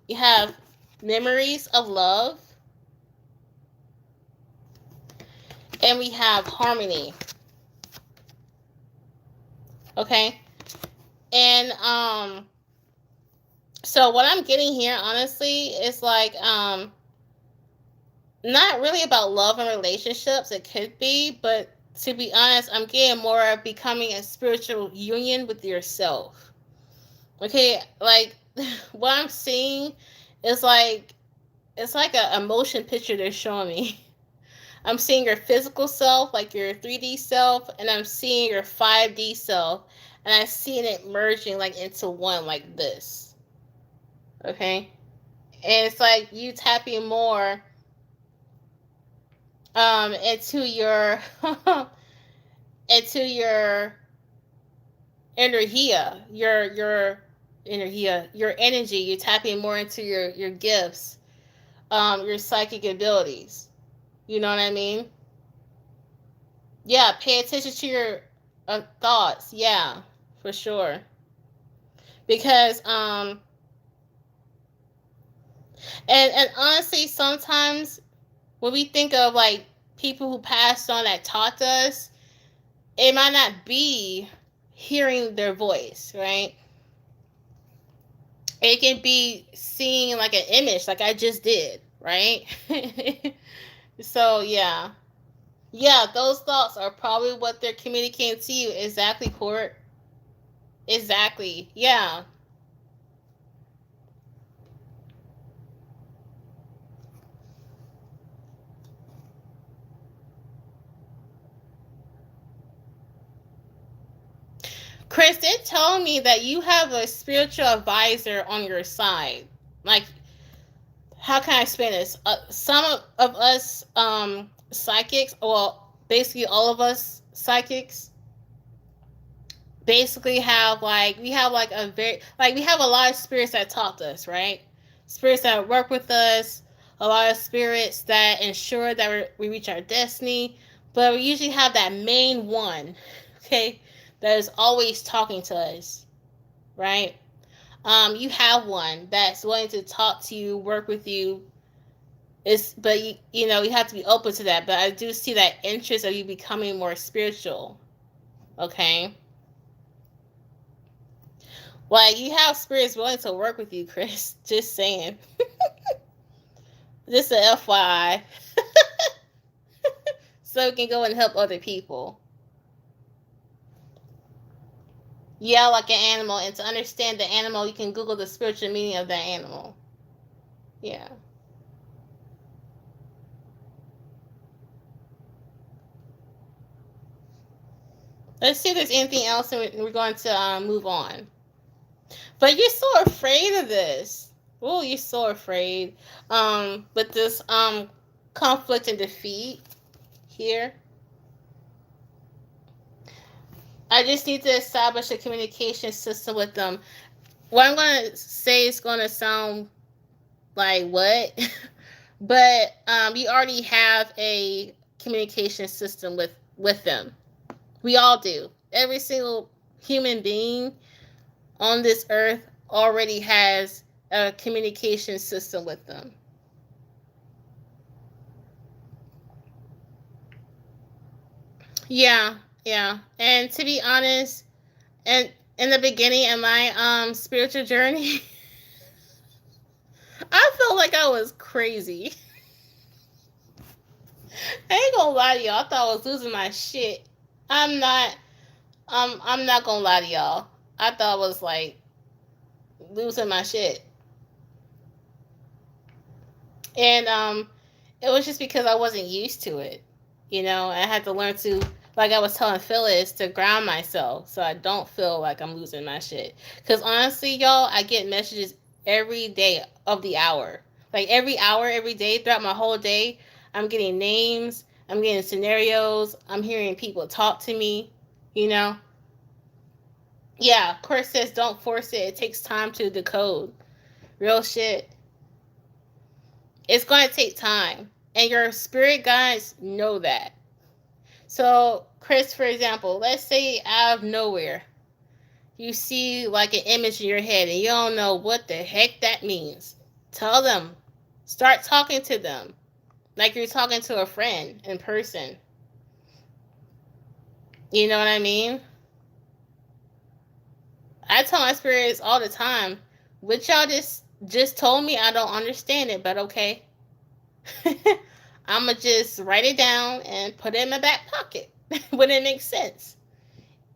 You have memories of love, and we have harmony. Okay, and so what I'm getting here, honestly, is like not really about love and relationships. It could be, but to be honest, I'm getting more of becoming a spiritual union with yourself. Okay, like what I'm seeing is like it's like a motion picture they're showing me. I'm seeing your physical self, like your 3D self, and I'm seeing your 5D self, and I'm seeing it merging like into one, like this. Okay, and it's like you tapping more into your into your energia, your energy. You're tapping more into your gifts, your psychic abilities. You know what I mean? Yeah, pay attention to your thoughts. Yeah, for sure. Because and honestly, sometimes when we think of like people who passed on that taught us, it might not be hearing their voice, right? It can be seeing like an image, like I just did, right? So yeah. Yeah, those thoughts are probably what they're communicating to you. Exactly, Court. Exactly. Yeah. Chris, they told me that you have a spiritual advisor on your side. Like, how can I explain this? Some of us psychics, well, basically all of us psychics, basically have like we have like a very like we have a lot of spirits that talk to us, right? Spirits that work with us, a lot of spirits that ensure that we reach our destiny, but we usually have that main one, okay, that is always talking to us, right? You have one that's willing to talk to you, work with you. It's but you know you have to be open to that. But I do see that interest of you becoming more spiritual, okay? Like you have spirits willing to work with you, Chris. Just saying. Just a FYI. So you can go and help other people. Yeah, like an animal. And to understand the animal, you can Google the spiritual meaning of that animal. Yeah. Let's see if there's anything else, and we're going to move on. But you're so afraid of this. Oh, you're so afraid. With this conflict and defeat here. I just need to establish a communication system with them. What I'm going to say is going to sound like what? But you already have a communication system with them. We all do. Every single human being on this earth already has a communication system with them. Yeah, yeah. And to be honest, and in the beginning of my spiritual journey, I felt like I was crazy. I ain't gonna lie to y'all. I thought I was losing my shit. I'm not. I'm not gonna lie to y'all. I thought I was like losing my shit, and it was just because I wasn't used to it. You know, I had to learn to like I was telling Phyllis, to ground myself so I don't feel like I'm losing my shit. Because honestly, y'all, I get messages every day of the hour. Like every hour, every day throughout my whole day, I'm getting names, I'm getting scenarios, I'm hearing people talk to me, you know? Yeah, course says don't force it. It takes time to decode. Real shit. It's going to take time. And your spirit guides know that. So, Chris, for example, let's say out of nowhere, you see like an image in your head and you don't know what the heck that means. Tell them. Start talking to them like you're talking to a friend in person. You know what I mean? I tell my spirits all the time, what y'all just told me, I don't understand it, but okay. I'ma just write it down and put it in my back pocket when it makes sense.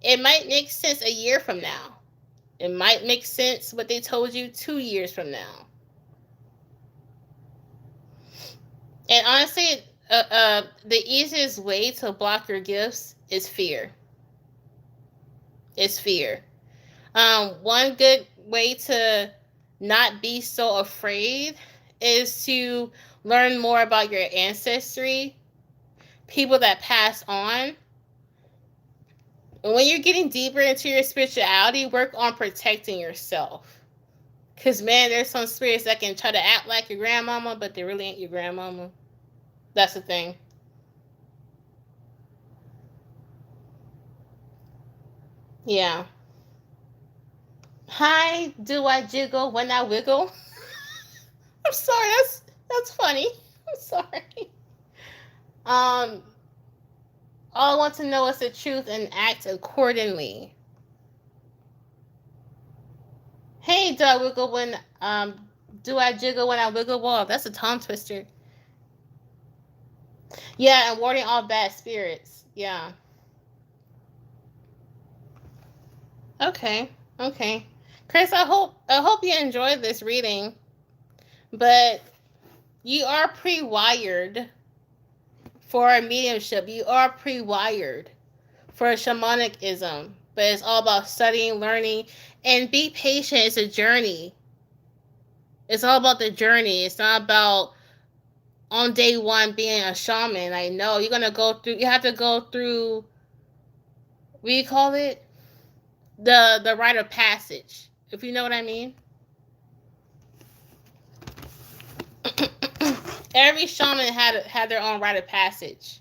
It might make sense a year from now. It might make sense what they told you 2 years from now. And honestly, the easiest way to block your gifts is fear. It's fear. One good way to not be so afraid is to learn more about your ancestry, people that pass on. And when you're getting deeper into your spirituality, work on protecting yourself. Because, man, there's some spirits that can try to act like your grandmama, but they really ain't your grandmama. That's the thing. Yeah. Hi, do I jiggle when I wiggle? I'm sorry, that's funny. I'm sorry. All I want to know is the truth and act accordingly. Hey, do I wiggle when do I jiggle when I wiggle? Well, that's a tongue twister. Yeah, and warding all bad spirits. Yeah. Okay. Okay. Chris, I hope you enjoyed this reading. But you are pre-wired for a mediumship. You are pre-wired for a shamanicism. But it's all about studying, learning, and be patient. It's a journey. It's all about the journey. It's not about on day one being a shaman. I know you're gonna go through. You have to go through. What do you call it? The rite of passage. If you know what I mean. Every shaman had their own rite of passage,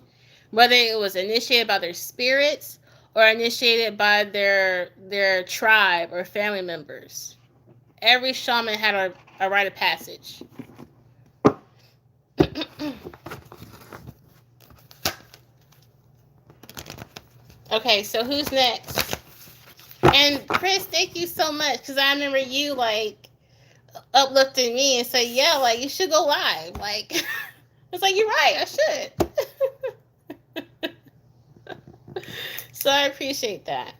whether it was initiated by their spirits or initiated by their tribe or family members. Every shaman had a rite of passage. Okay, so who's next? And Chris, thank you so much, because I remember you like uplifting me and say, yeah, like you should go live. Like it's like, you're right, I should. So I appreciate that.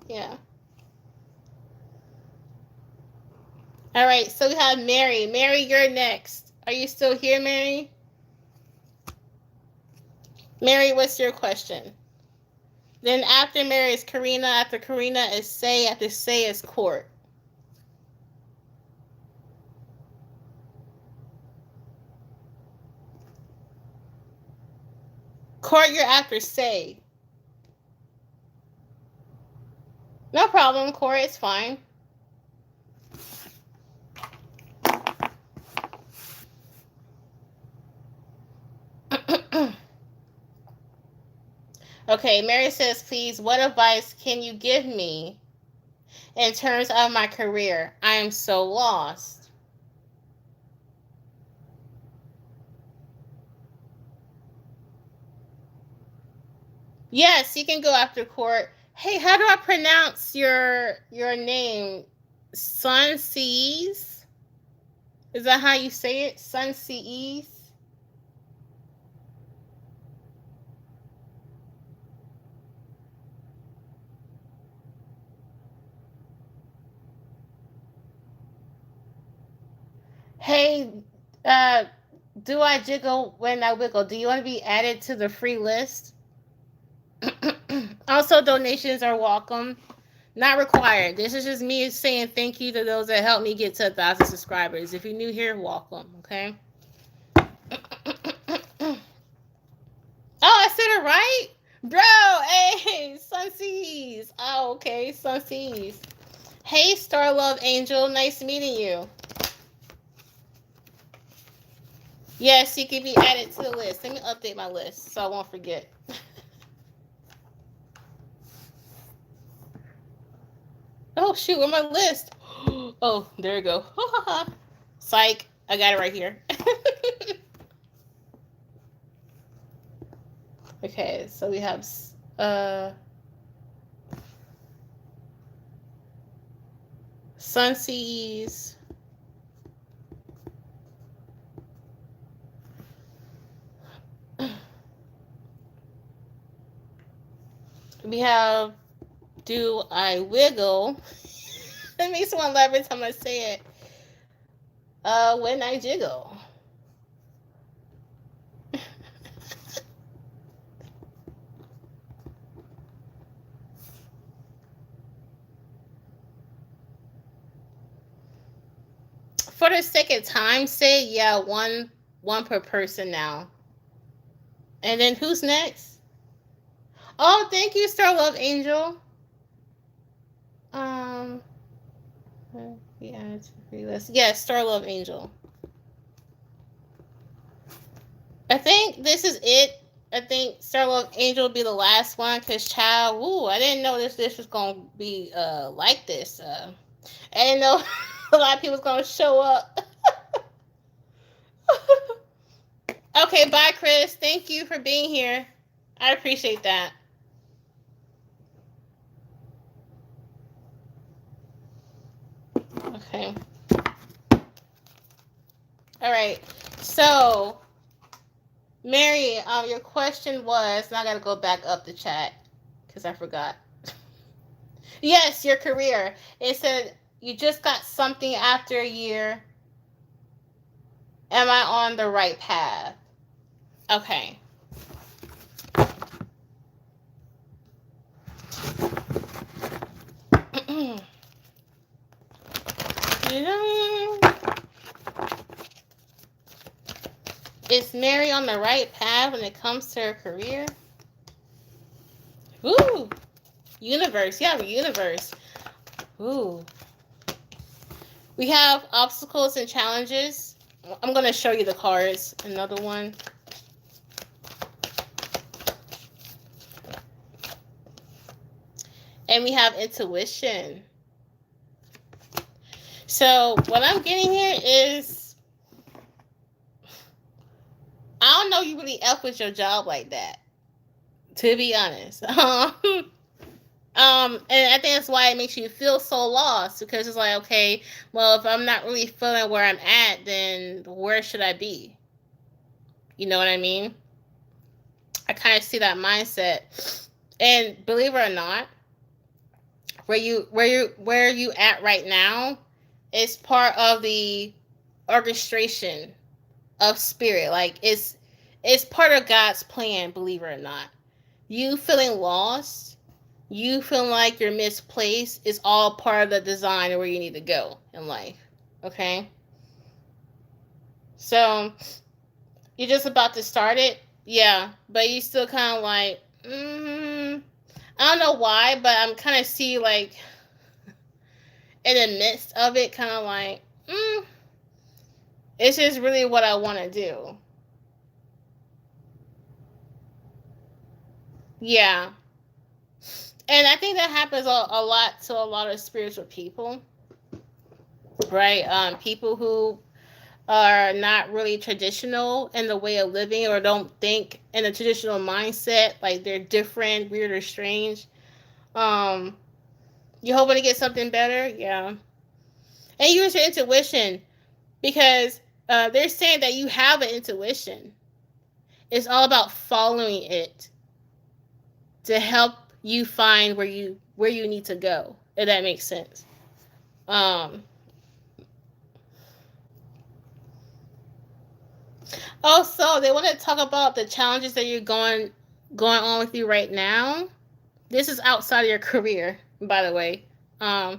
Yeah. All right, so we have Mary. Mary, you're next. Are you still here, Mary? Mary, what's your question? Then after Mary is Karina. After Karina is Say. After Say is Court. Court, you're after Say. No problem, Court. It's fine. Okay, Mary says, please, what advice can you give me in terms of my career? I am so lost. Yes, you can go after Court. Hey, how do I pronounce your name? Sun Seas? Is that how you say it? Sun Seas? Hey, do I jiggle when I wiggle? Do you want to be added to the free list? Also, donations are welcome. Not required. This is just me saying thank you to those that helped me get to 1,000 subscribers. If you're new here, welcome. Okay. Oh, I said it right, bro. Hey, Sunseas. Oh, okay, Sunseas. Hey, Star Love Angel. Nice meeting you. Yes, you can be added to the list. Let me update my list so I won't forget. Oh shoot, where's my list? Oh, there we go. Psych, I got it right here. Okay, so we have Sunseas. We have Do I Wiggle? That makes one laugh every time I say it. When I Jiggle. For the sake of time, say yeah, one per person now. And then who's next? Oh, thank you, Star Love Angel. Yeah, yes, Star Love Angel. I think this is it. I think Star Love Angel will be the last one because child, woo, I didn't know this was gonna be like this. I didn't know a lot of people was gonna show up. Okay, bye, Chris. Thank you for being here. I appreciate that. Okay. All right. So, Mary, your question was, and I gotta go back up the chat because I forgot. Yes, your career. It said you just got something after a year. Am I on the right path? Okay. Is Mary on the right path when it comes to her career? Ooh. Universe. Yeah, universe. Ooh. We have obstacles and challenges. I'm going to show you the cards. Another one. And we have intuition. So what I'm getting here is, I don't know you really F with your job like that, to be honest. And I think that's why it makes you feel so lost, because it's like, okay, well, if I'm not really feeling where I'm at, then where should I be? You know what I mean? I kind of see that mindset. And believe it or not, where you at right now is part of the orchestration of spirit. Like it's part of God's plan, believe it or not. You feeling lost, you feeling like you're misplaced, is all part of the design of where you need to go in life. Okay? So you're just about to start it, yeah, but you still kind of like, I don't know why, but I'm kind of see like in the midst of it, kind of like, it's just really what I want to do. Yeah. And I think that happens a lot to a lot of spiritual people, right? People who are not really traditional in the way of living, or don't think in a traditional mindset, like they're different, weird, or strange. You hoping to get something better? Yeah. And use your intuition, because they're saying that you have an intuition. It's all about following it to help you find where you need to go, if that makes sense. Also, they want to talk about the challenges that you're going on with you right now. This is outside of your career, by the way. I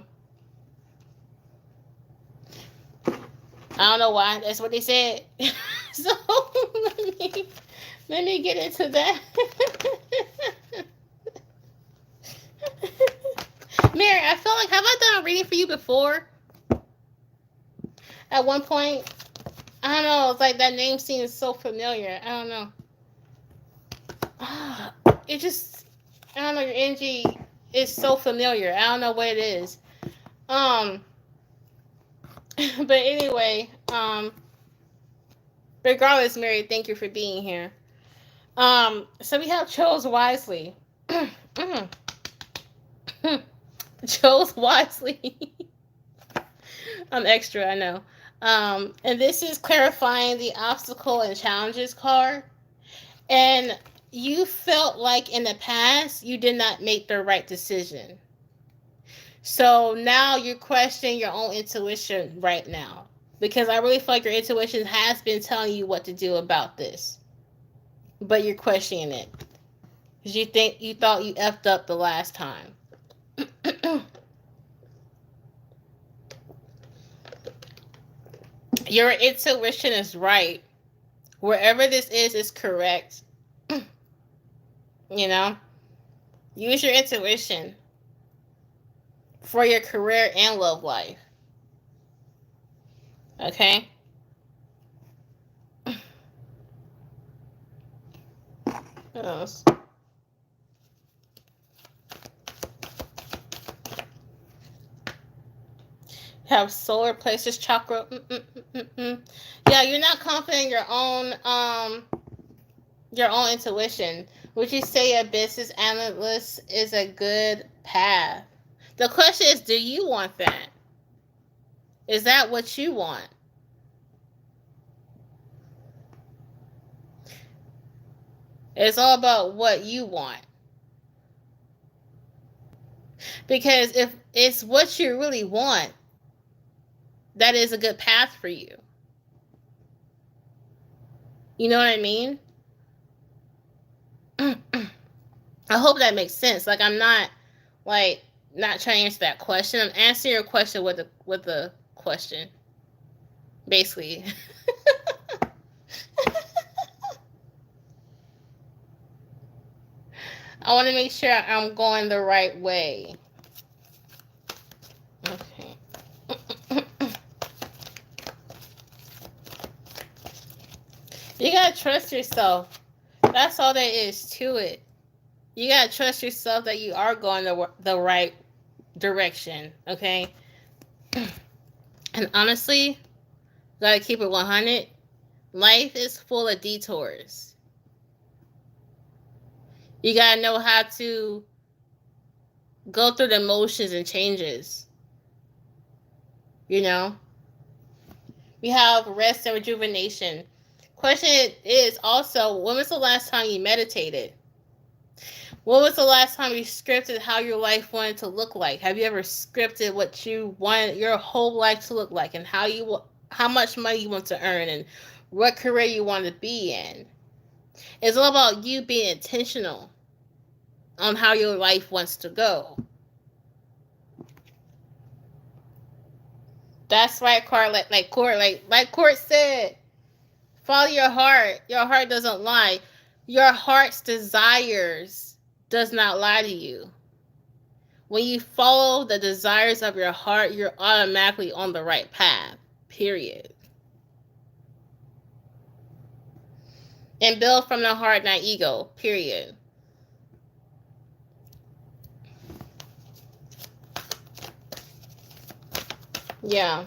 don't know why. That's what they said. So let me get into that. Mary, I feel like, have I done a reading for you before? At one point, I don't know. It's like that name seems so familiar. I don't know. It just, I don't know. Your energy is so familiar. I don't know what it is. But anyway, regardless, Mary, thank you for being here. So we have chose wisely. Chose wisely. I'm extra, I know. And this is clarifying the obstacle and challenges card. And you felt like in the past you did not make the right decision. So now you're questioning your own intuition right now. Because I really feel like your intuition has been telling you what to do about this. But you're questioning it. Because you thought you effed up the last time. Your intuition is right. Wherever this is correct. You know? Use your intuition for your career and love life. Okay? What else? Have solar plexus chakra. Yeah, you're not confident in your own intuition. Would you say a business analyst is a good path? The question is, do you want that? Is that what you want? It's all about what you want. Because if it's what you really want, that is a good path for you. You know what I mean? I hope that makes sense. Like, I'm not trying to answer that question. I'm answering your question with a question. Basically. I want to make sure I'm going the right way. Okay. You gotta trust yourself. That's all there is to it. You gotta trust yourself that you are going the right direction, okay? And honestly, gotta keep it 100. Life is full of detours. You gotta know how to go through the motions and changes. You know? We have rest and rejuvenation. Question is also, when was the last time you meditated? When was the last time you scripted how your life wanted to look like? Have you ever scripted what you want your whole life to look like, and how much money you want to earn, and what career you want to be in? It's all about you being intentional on how your life wants to go. That's right, Court. Like Court said, follow your heart. Your heart doesn't lie. Your heart's desires does not lie to you. When you follow the desires of your heart, you're automatically on the right path. Period. And build from the heart, not ego. Period. Yeah.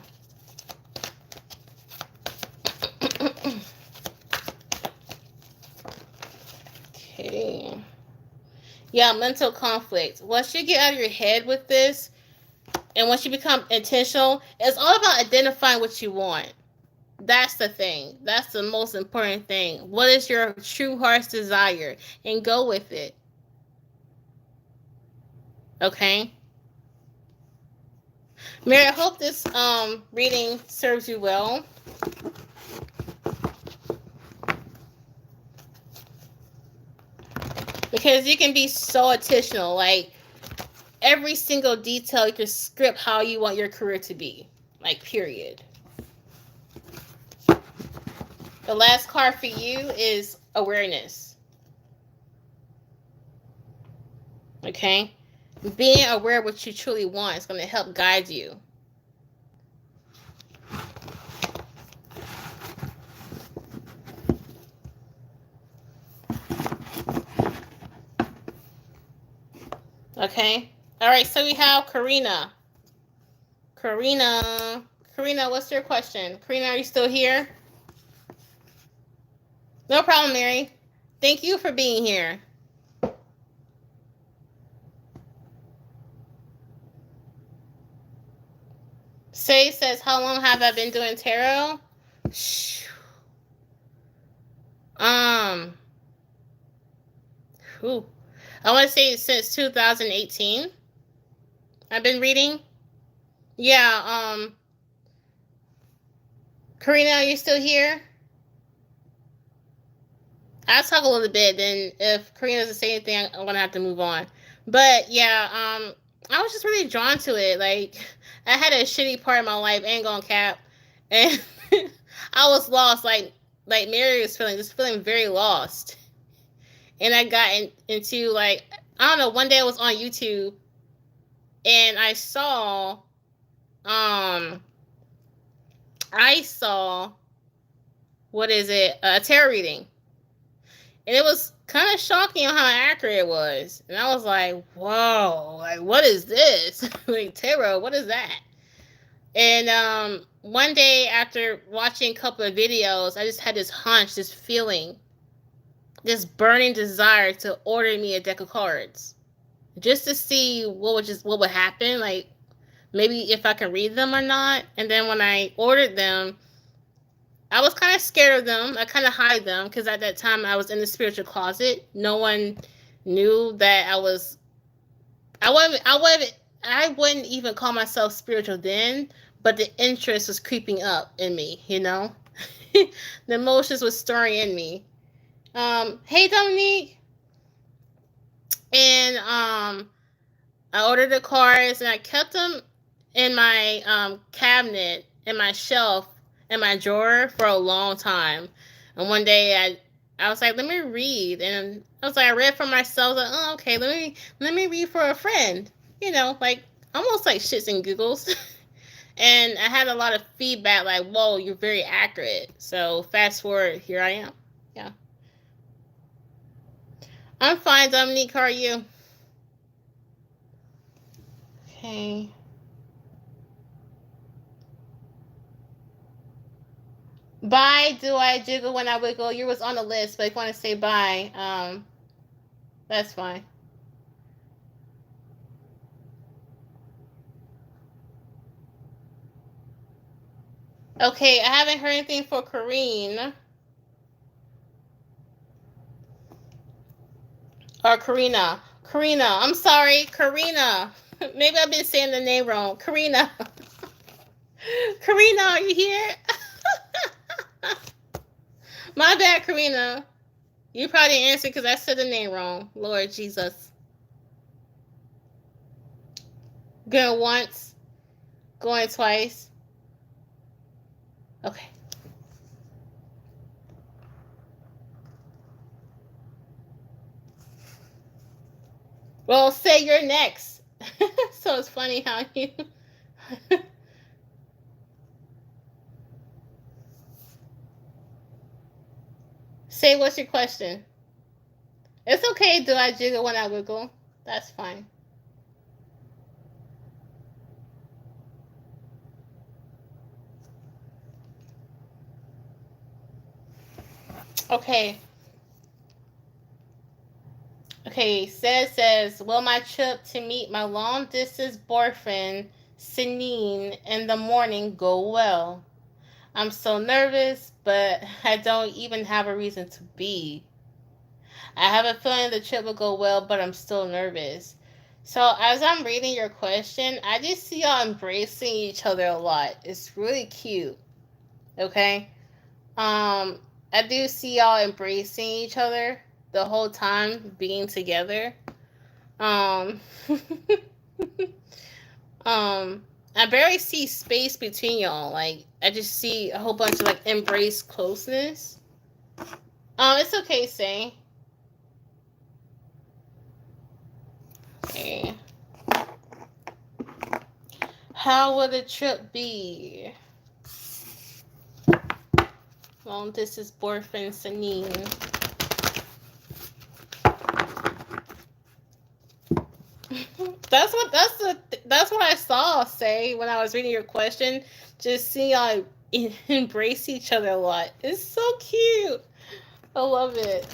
Okay. Yeah, mental conflict. Once you get out of your head with this, and once you become intentional, it's all about identifying what you want. That's the thing. That's the most important thing. What is your true heart's desire? And go with it. Okay? Mary, I hope this reading serves you well. Because you can be so attentional, like every single detail you can script how you want your career to be, like period. The last card for you is awareness. Okay, being aware of what you truly want is going to help guide you. Okay. All right. So we have Karina. Karina, what's your question? Karina, are you still here? No problem, Mary. Thank you for being here. Say says, how long have I been doing tarot? Whew. I want to say since 2018. I've been reading. Yeah, Karina, are you still here? I'll talk a little bit, then if Karina doesn't say anything, I'm gonna have to move on. But yeah, I was just really drawn to it. Like, I had a shitty part of my life, ain't gonna cap, and I was lost. Like Mary was feeling, just feeling very lost. And I got into, like, I don't know. One day I was on YouTube, and I saw what is it? A tarot reading. And it was kind of shocking on how accurate it was. And I was like, whoa, like, what is this? Like, tarot, what is that? And one day after watching a couple of videos, I just had this hunch, this feeling, this burning desire to order me a deck of cards. Just to see what would happen, like, maybe if I can read them or not. And then when I ordered them, I was kind of scared of them. I kind of hide them because at that time I was in the spiritual closet. No one knew that I wouldn't even call myself spiritual then, but the interest was creeping up in me, you know? The emotions was stirring in me. Hey, Dominique. And I ordered the cards and I kept them in my cabinet, in my shelf, in my drawer for a long time. And one day I was like, let me read. And I was like, I read for myself. Like, oh, okay, let me read for a friend. You know, like almost like shits and giggles. And I had a lot of feedback like, whoa, you're very accurate. So fast forward, here I am. Yeah. I'm fine, Dominique. How are you? Okay. Bye, do I jiggle when I wiggle? You was on the list, but if you want to say bye, that's fine. Okay, I haven't heard anything for Karine. Or Karina. Karina, I'm sorry, Karina. Maybe I've been saying the name wrong. Karina. Karina, are you here? My bad, Karina. You probably answered because I said the name wrong. Lord Jesus. Going once. Going twice. Okay. Well, say you're next. So it's funny how you... Say, what's your question? It's okay, do I jiggle when I wiggle? That's fine. Okay. Okay, says, will my trip to meet my long distance boyfriend, Sinine, in the morning go well? I'm so nervous, but I don't even have a reason to be. I have a feeling the trip will go well, but I'm still nervous. So as I'm reading your question, I just see y'all embracing each other a lot. It's really cute. Okay? I do see y'all embracing each other. the whole time being together. Um, I barely see space between y'all. Like, I just see a whole bunch of like embrace closeness. It's okay, say. Okay. How would the trip be? Well, this is boyfriend Sanine. That's what I saw, say, when I was reading your question. Just seeing y'all embrace each other a lot. It's so cute. I love it.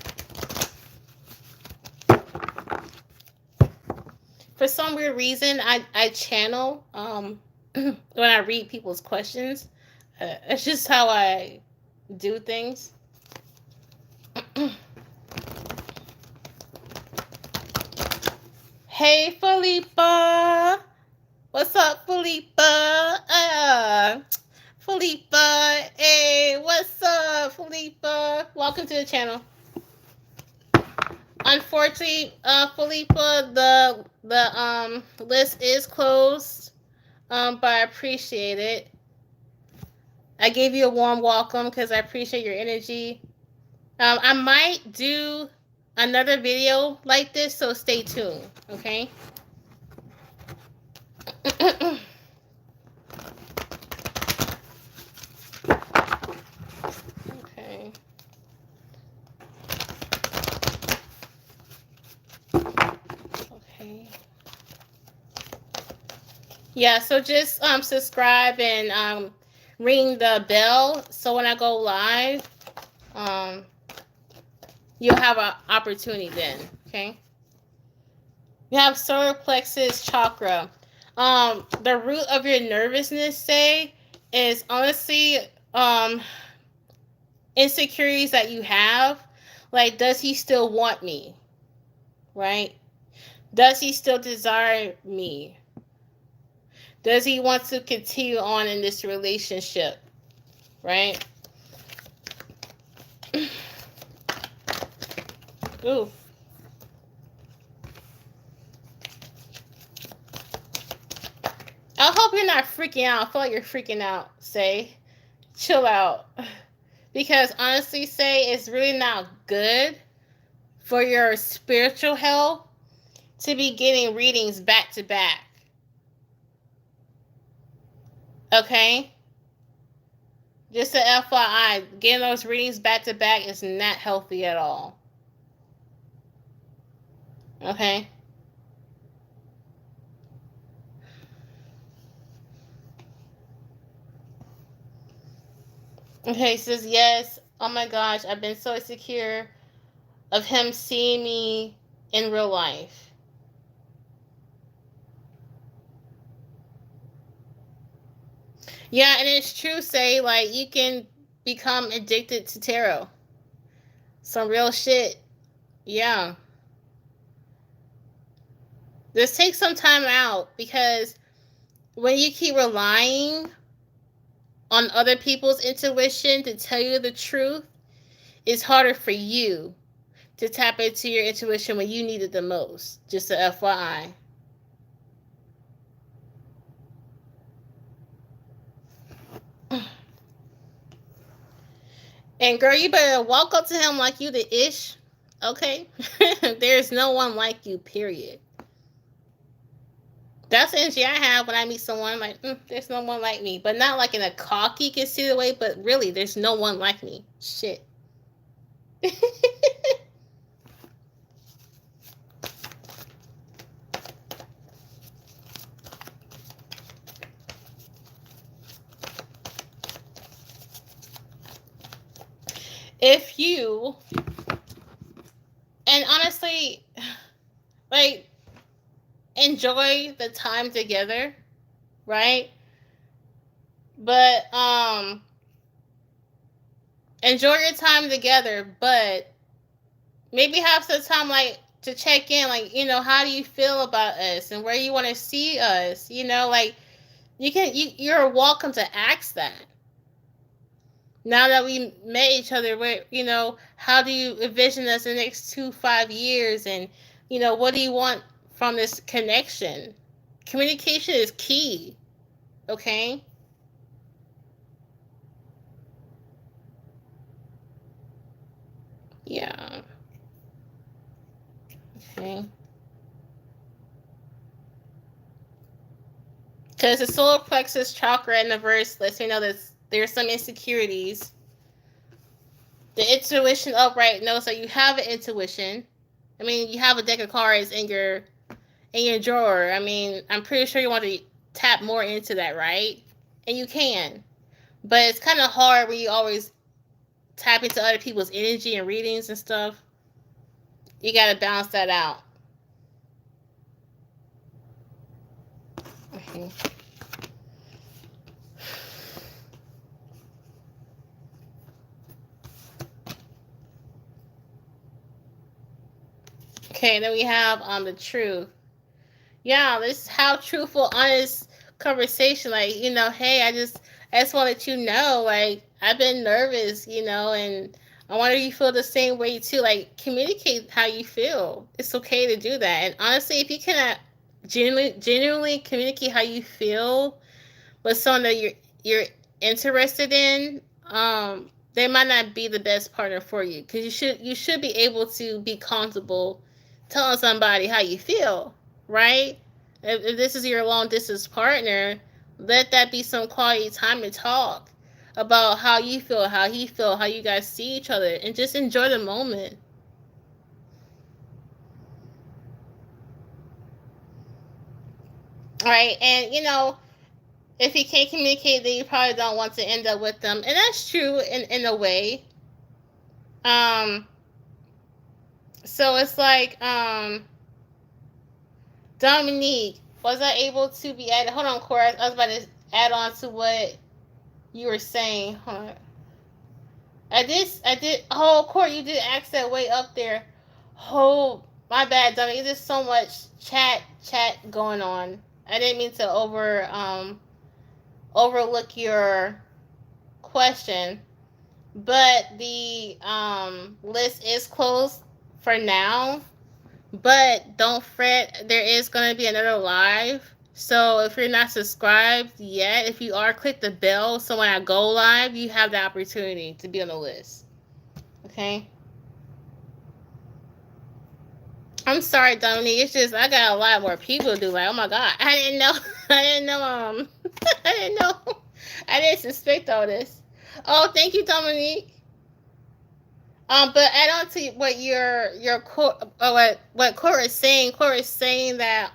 For some weird reason, I channel when I read people's questions. It's just how I do things. Hey, Felipa. What's up, Felipa? Felipa. Hey, what's up, Felipa? Welcome to the channel. Unfortunately, Felipa, the list is closed. But I appreciate it. I gave you a warm welcome because I appreciate your energy. I might do another video like this, so stay tuned, okay? Okay. Okay. Yeah, so just subscribe and ring the bell so when I go live, you'll have an opportunity then, okay? You have solar plexus chakra. The root of your nervousness, say, is honestly insecurities that you have. Like, does he still want me? Right? Does he still desire me? Does he want to continue on in this relationship? Right? Ooh. I hope you're not freaking out. I feel like you're freaking out, say. Chill out. Because honestly, say, it's really not good for your spiritual health to be getting readings back to back. Okay? Just an FYI, getting those readings back to back is not healthy at all. Okay? Okay, says yes. Oh my gosh, I've been so insecure of him seeing me in real life. Yeah, and it's true, say, like, you can become addicted to tarot. Some real shit. Yeah. Just take some time out, because when you keep relying on other people's intuition to tell you the truth, it's harder for you to tap into your intuition when you need it the most. Just a FYI. And girl, you better walk up to him like you the ish. Okay? There's no one like you, period. That's the energy I have when I meet someone. Like, there's no one like me. But not like in a cocky, conceited way, but really, there's no one like me. Shit. If you, and honestly, like, enjoy the time together, right? But enjoy your time together, but maybe have some time, like, to check in, like, you know, how do you feel about us and where you want to see us? You know, like, you're welcome to ask that. Now that we met each other, how do you envision us in the next 2 5 years, and what do you want from this connection? Communication is key. Okay. Yeah. Okay. Because the solar plexus chakra in the verse lets me know that there's some insecurities. The intuition upright knows that you have an intuition. I mean, you have a deck of cards in your drawer. I mean, I'm pretty sure you want to tap more into that, right? And you can. But it's kind of hard when you always tap into other people's energy and readings and stuff. You got to balance that out. Mm-hmm. Okay, then we have the truth. Yeah, this is how truthful, honest conversation. Like, hey, I just want to let you know, like, I've been nervous, and I wonder if you feel the same way too. Like, communicate how you feel. It's okay to do that. And honestly, if you cannot genuinely communicate how you feel with someone that you're interested in, they might not be the best partner for you, because you should be able to be comfortable telling somebody how you feel, right? If this is your long distance partner, let that be some quality time to talk about how you feel, how he feel, how you guys see each other, and just enjoy the moment. All right, and if you can't communicate, then you probably don't want to end up with them, and that's true in a way. Um, so it's like, Dominique, was I able to be added? Hold on, Cora. I was about to add on to what you were saying. Hold on. I did. Oh, Cora, you did ask that way up there. Oh, my bad, Dominique. There's so much chat going on. I didn't mean to overlook your question, but the list is closed for now. But don't fret, there is going to be another live. So if you're not subscribed yet, if you are, click the bell. So when I go live, you have the opportunity to be on the list. Okay? I'm sorry, Dominique. It's just I got a lot more people to do. Like, oh my God, I didn't know. I didn't know. I didn't know. I didn't suspect all this. Oh, thank you, Dominique. But add on to what what Cora is saying. Cora is saying that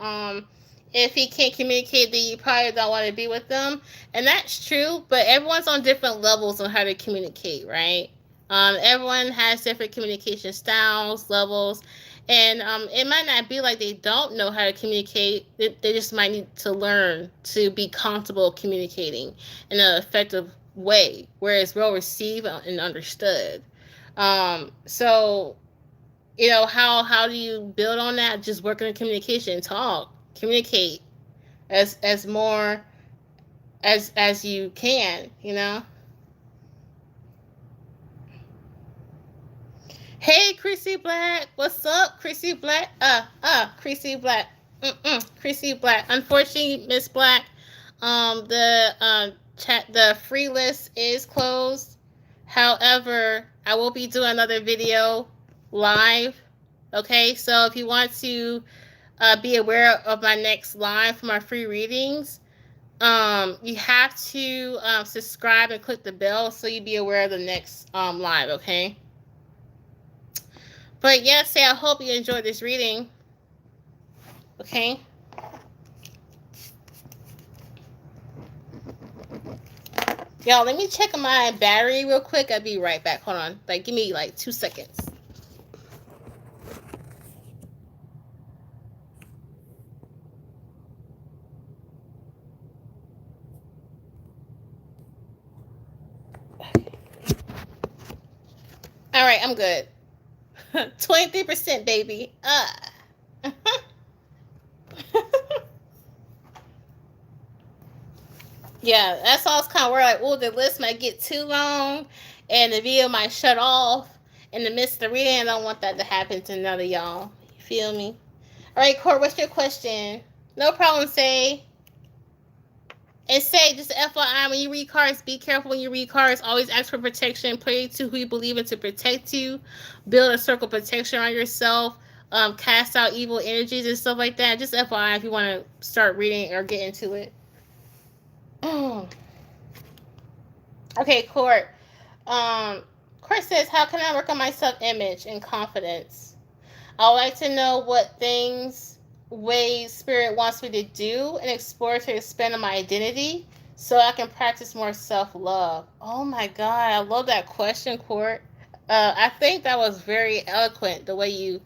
if he can't communicate, then you probably don't want to be with them, and that's true. But everyone's on different levels on how to communicate, right? Everyone has different communication styles, levels, and it might not be like they don't know how to communicate. They just might need to learn to be comfortable communicating in an effective way, where it's well received and understood. So how do you build on that? Just working on communication, talk, communicate as more as you can. Hey, Chrissy Black, what's up, Chrissy Black? Chrissy Black, Chrissy Black. Unfortunately, Miss Black, the free list is closed. However, I will be doing another video live. Okay, so if you want to be aware of my next live for my free readings, you have to subscribe and click the bell so you be aware of the next live. Okay. But yes, I hope you enjoyed this reading. Okay. Y'all, let me check my battery real quick. I'll be right back. Hold on. Give me 2 seconds. All right, I'm good. 23%, baby. Yeah, that's all. It's kind of worried. Like, oh, the list might get too long, and the video might shut off in the midst of the reading. I don't want that to happen to none of y'all. You feel me? All right, Court. What's your question? No problem. Say. And say, just FYI, when you read cards, be careful when you read cards. Always ask for protection. Pray to who you believe in to protect you. Build a circle of protection around yourself. Cast out evil energies and stuff like that. Just FYI, if you want to start reading or get into it. Okay, Court. Court says, how can I work on my self-image and confidence? I would like to know what things, ways Spirit wants me to do and explore to expand on my identity so I can practice more self-love. Oh my God, I love that question, Court. I think that was very eloquent the way you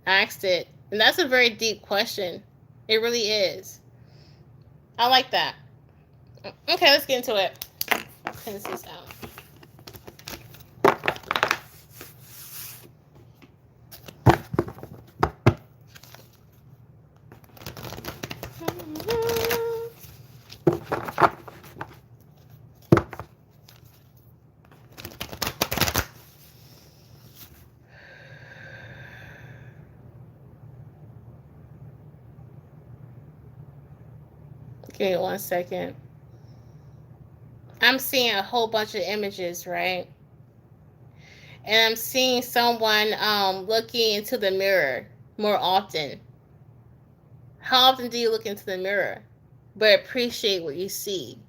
asked it. And that's a very deep question. It really is. I like that. Okay, let's get into it. Cleanse this out. Give me 1 second. I'm seeing a whole bunch of images, right? And I'm seeing someone looking into the mirror more often. How often do you look into the mirror? But appreciate what you see.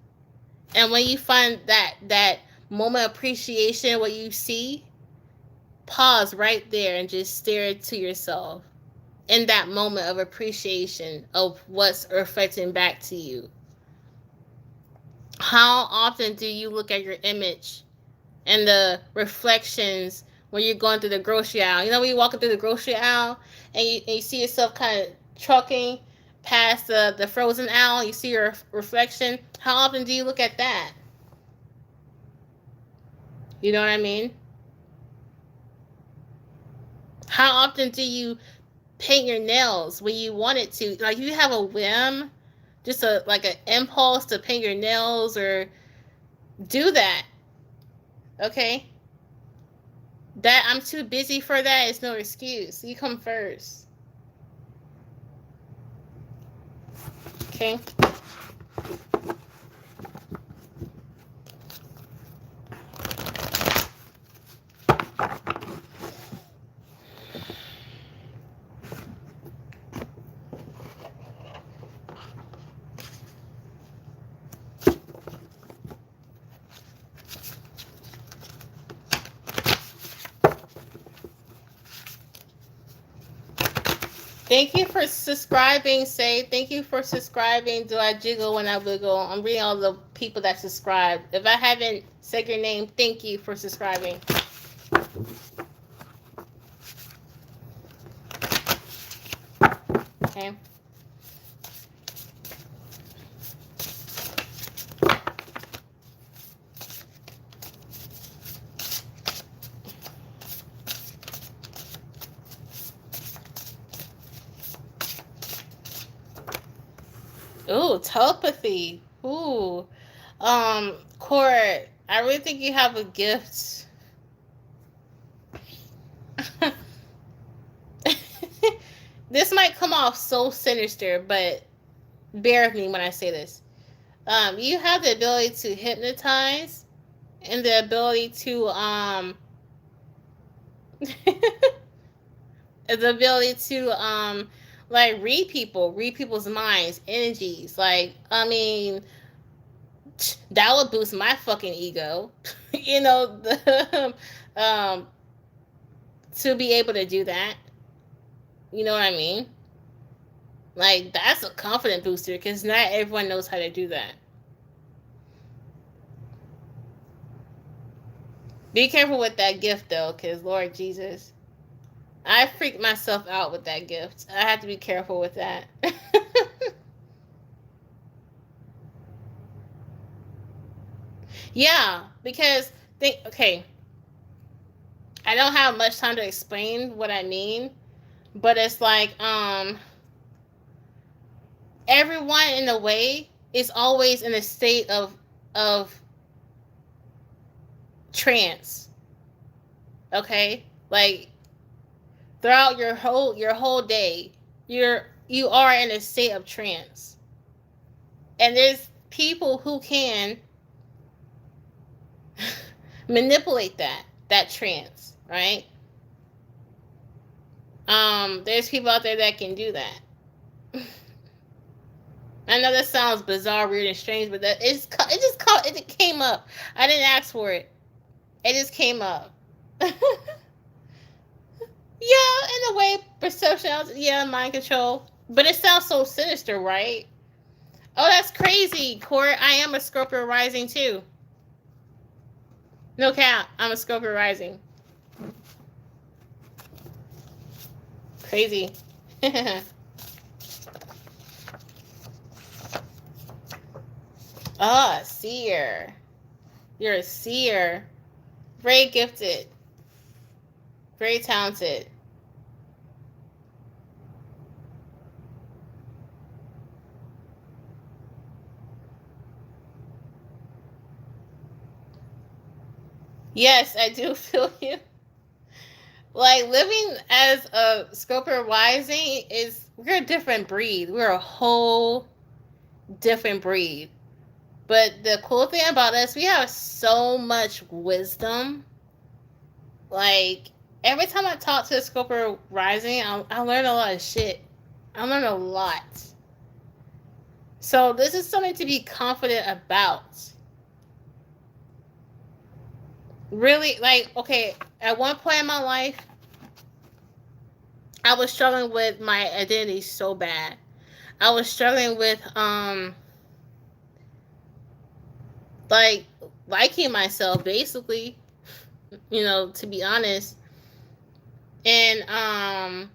And when you find that moment of appreciation, what you see, pause right there and just stare to yourself in that moment of appreciation of what's reflecting back to you. How often do you look at your image and the reflections when you're going through the grocery aisle? You know, when you're walking through the grocery aisle and you see yourself kind of trucking past the frozen aisle, you see your reflection. How often do you look at that? You know what I mean? How often do you paint your nails when you want it to? Like, you have a whim, just an impulse to paint your nails, or do that. Okay? That I'm too busy for that is no excuse. You come first. Okay? Thank you for subscribing. Say thank you for subscribing. Do I jiggle when I wiggle? I'm reading all the people that subscribe. If I haven't said your name, thank you for subscribing. Okay. Ooh, telepathy. Ooh. Court, I really think you have a gift. This might come off so sinister, but bear with me when I say this. You have the ability to hypnotize and the ability to like read people's minds, energies. Like, I mean, that would boost my fucking ego. You know, to be able to do that. You know what I mean? Like, that's a confident booster because not everyone knows how to do that. Be careful with that gift though, because Lord Jesus, I freaked myself out with that gift. I have to be careful with that. Yeah, because okay, I don't have much time to explain what I mean, but it's like everyone in a way is always in a state of trance. Okay? Like throughout your whole day, you are in a state of trance. And there's people who can manipulate that trance, right? There's people out there that can do that. I know that sounds bizarre, weird, and strange, but it came up. I didn't ask for it. It just came up. Yeah, in a way, perception. Yeah, mind control. But it sounds so sinister, right? Oh, that's crazy, Court. I am a Scorpio rising too. No cap. I'm a Scorpio rising. Crazy. Ah, seer. You're a seer. Very gifted. Very talented. Yes, I do feel you. Like living as a Scorpio rising we're a different breed. We're a whole different breed. But the cool thing about us, we have so much wisdom. Like every time I talk to a Scorpio rising, I learn a lot of shit. I learn a lot. So this is something to be confident about. Really, like, okay, at one point in my life, I was struggling with my identity so bad. I was struggling with like liking myself, basically, to be honest. And I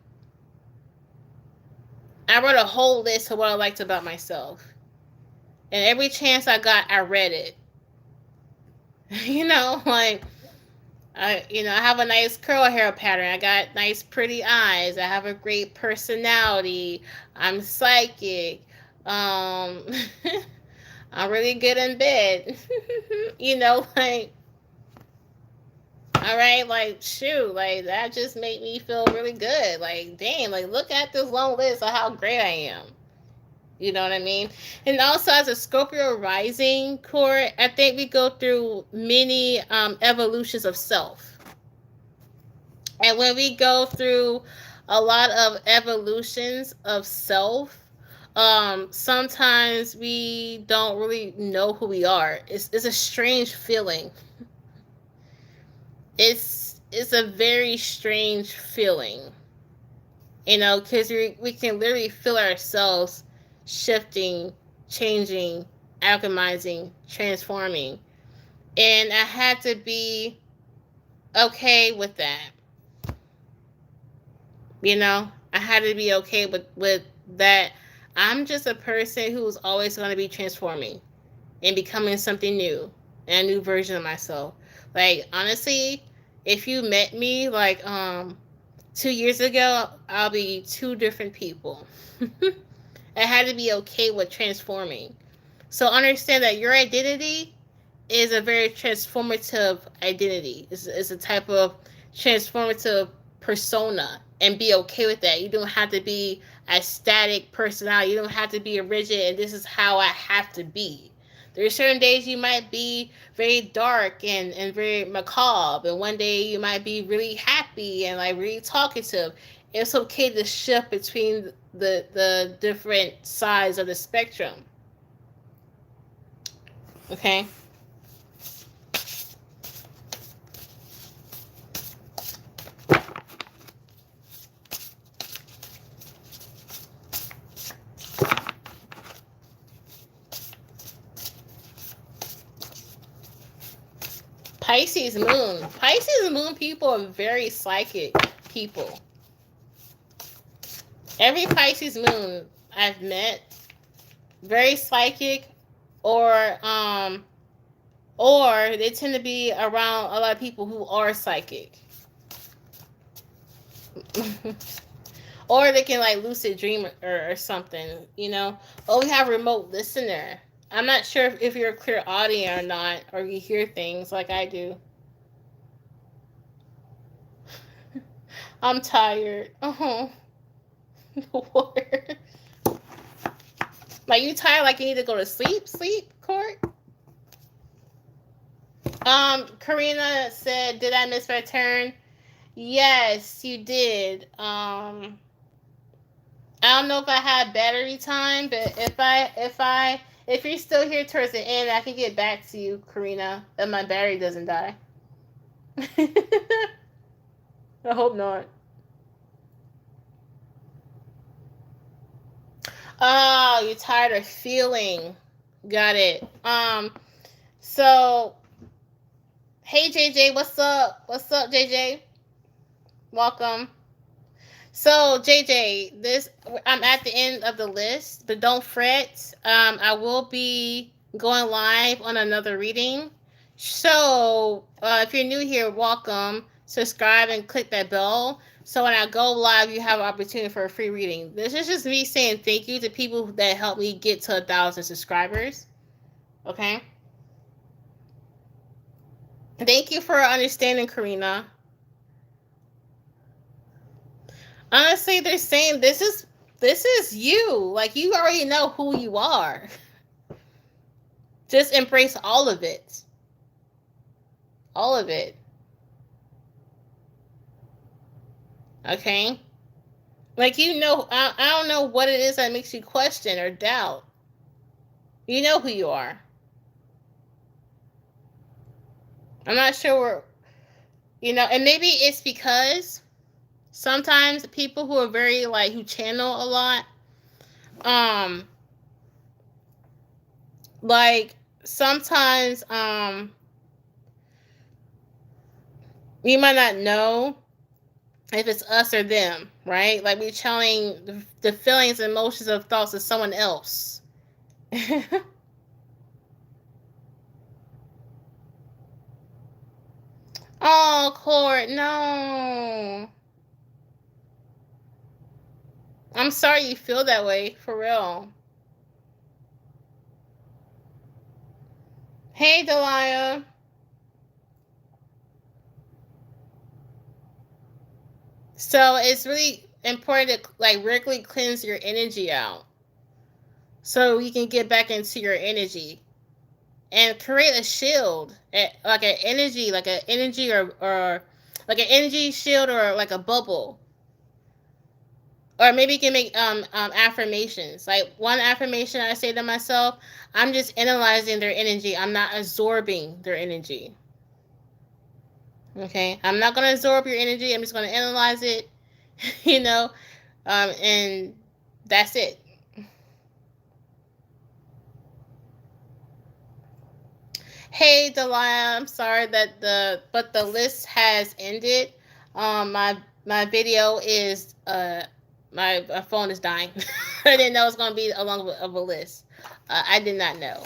wrote a whole list of what I liked about myself. And every chance I got, I read it. Like I have a nice curl hair pattern. I got nice pretty eyes. I have a great personality. I'm psychic. I'm really good in bed. Like, all right, like, shoot, like, that just made me feel really good. Like, damn, like, look at this long list of how great I am. You know what I mean? And also, as a Scorpio rising core, I think we go through many evolutions of self. And when we go through a lot of evolutions of self, sometimes we don't really know who we are. It's a strange feeling. It's a very strange feeling, because we can literally feel ourselves shifting, changing, alchemizing, transforming. And I had to be okay with that. I had to be okay with that. I'm just a person who's always going to be transforming and becoming something new, and a new version of myself. Like, honestly, if you met me like 2 years ago, I'll be two different people. I had to be okay with transforming. So understand that your identity is a very transformative identity. It's a type of transformative persona, and be okay with that. You don't have to be a static personality. You don't have to be a rigid, and this is how I have to be. There are certain days you might be very dark and very macabre, and one day you might be really happy and like really talkative. It's okay to shift between the different sides of the spectrum. Okay? Pisces moon. Pisces moon people are very psychic people. Every Pisces moon I've met, very psychic, or they tend to be around a lot of people who are psychic. Or they can like lucid dream or something, Or we have remote listener. I'm not sure if you're a clear audio or not, or you hear things like I do. I'm tired. Lord. Like, you tired like you need to go to sleep? Sleep, Court? Karina said, did I miss my turn? Yes, you did. I don't know if I had battery time, but if you're still here towards the end, I can get back to you, Karina, if my battery doesn't die. I hope not. Oh, you're tired of feeling. Got it. So hey JJ, what's up? What's up, JJ? Welcome. So JJ, this I'm at the end of the list, but don't fret. I will be going live on another reading. So if you're new here, welcome. Subscribe and click that bell. So when I go live, you have an opportunity for a free reading. This is just me saying thank you to people that helped me get to 1,000 subscribers. Okay. Thank you for understanding, Karina. Honestly, they're saying this is you. Like, you already know who you are. Just embrace all of it. All of it. Okay? Like, you know, I don't know what it is that makes you question or doubt. You know who you are. I'm not sure where, and maybe it's because sometimes people who are very, like, who channel a lot, like, sometimes, you might not know if it's us or them, right? Like, we're channeling the feelings and emotions of thoughts of someone else. Oh, Court, no. I'm sorry you feel that way, for real. Hey, Delia. So it's really important to, like, regularly cleanse your energy out so you can get back into your energy and create a shield, like an energy, or like an energy shield, or like a bubble. Or maybe you can make affirmations. Like, one affirmation I say to myself, I'm just analyzing their energy. I'm not absorbing their energy. Okay? I'm not going to absorb your energy. I'm just going to analyze it, and that's it. Hey, Delia, I'm sorry that the list has ended. My video is my phone is dying. I didn't know it was gonna be a long of a list. I did not know.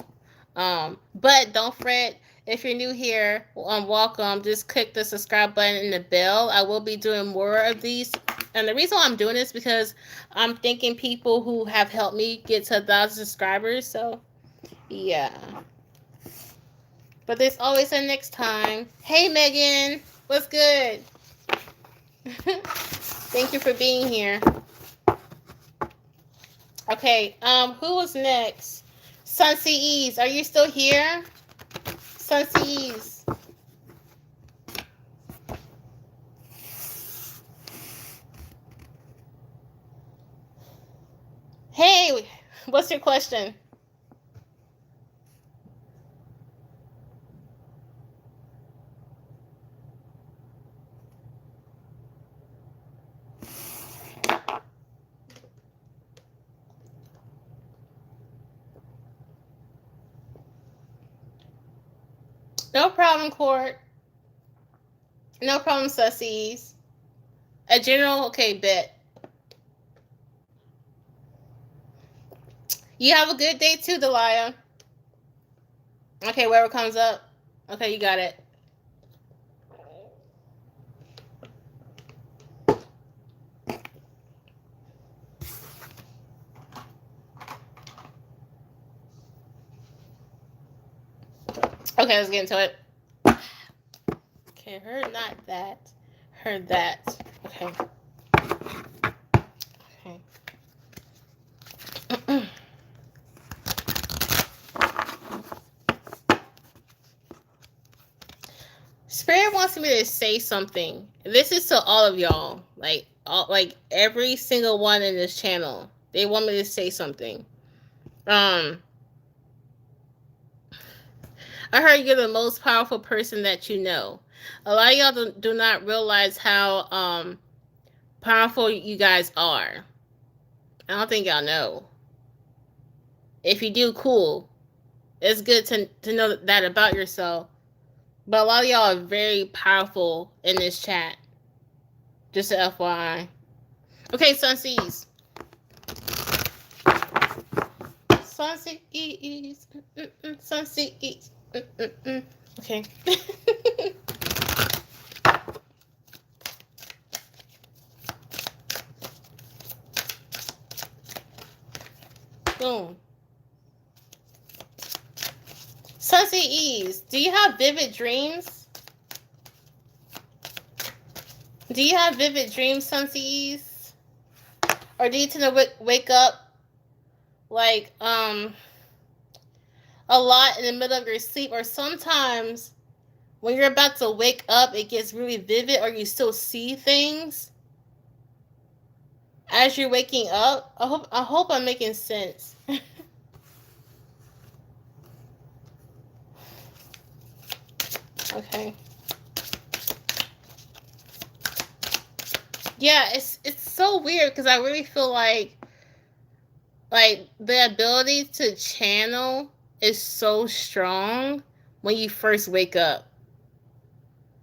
But don't fret. If you're new here, welcome. Just click the subscribe button and the bell. I will be doing more of these. And the reason why I'm doing this is because I'm thanking people who have helped me get to 1,000 subscribers. So, yeah. But there's always a next time. Hey, Megan. What's good? Thank you for being here. Okay, who was next? Suncy Ease, are you still here? Suncy Ease. Hey, what's your question? No problem, Court. No problem, Sussies. A general, okay, bet. You have a good day too, Delia. Okay, wherever comes up. Okay, you got it. Okay, let's get into it. Okay, heard not that. Heard that. Okay. Okay. Spirit wants me to say something. This is to all of y'all. Like every single one in this channel. They want me to say something. I heard you're the most powerful person that you know. A lot of y'all do not realize how powerful you guys are. I don't think y'all know. If you do, cool. It's good to know that about yourself. But a lot of y'all are very powerful in this chat. Just a FYI. Okay, Sunseas. Sunseas. Sunseas. Okay. Boom. Sunseas, do you have vivid dreams? Do you have vivid dreams, Sunseas? Or do you tend to wake up like a lot in the middle of your sleep? Or sometimes when you're about to wake up, it gets really vivid, or you still see things as you're waking up? I hope I'm making sense. Okay. Yeah, it's so weird because I really feel like the ability to channel is so strong when you first wake up.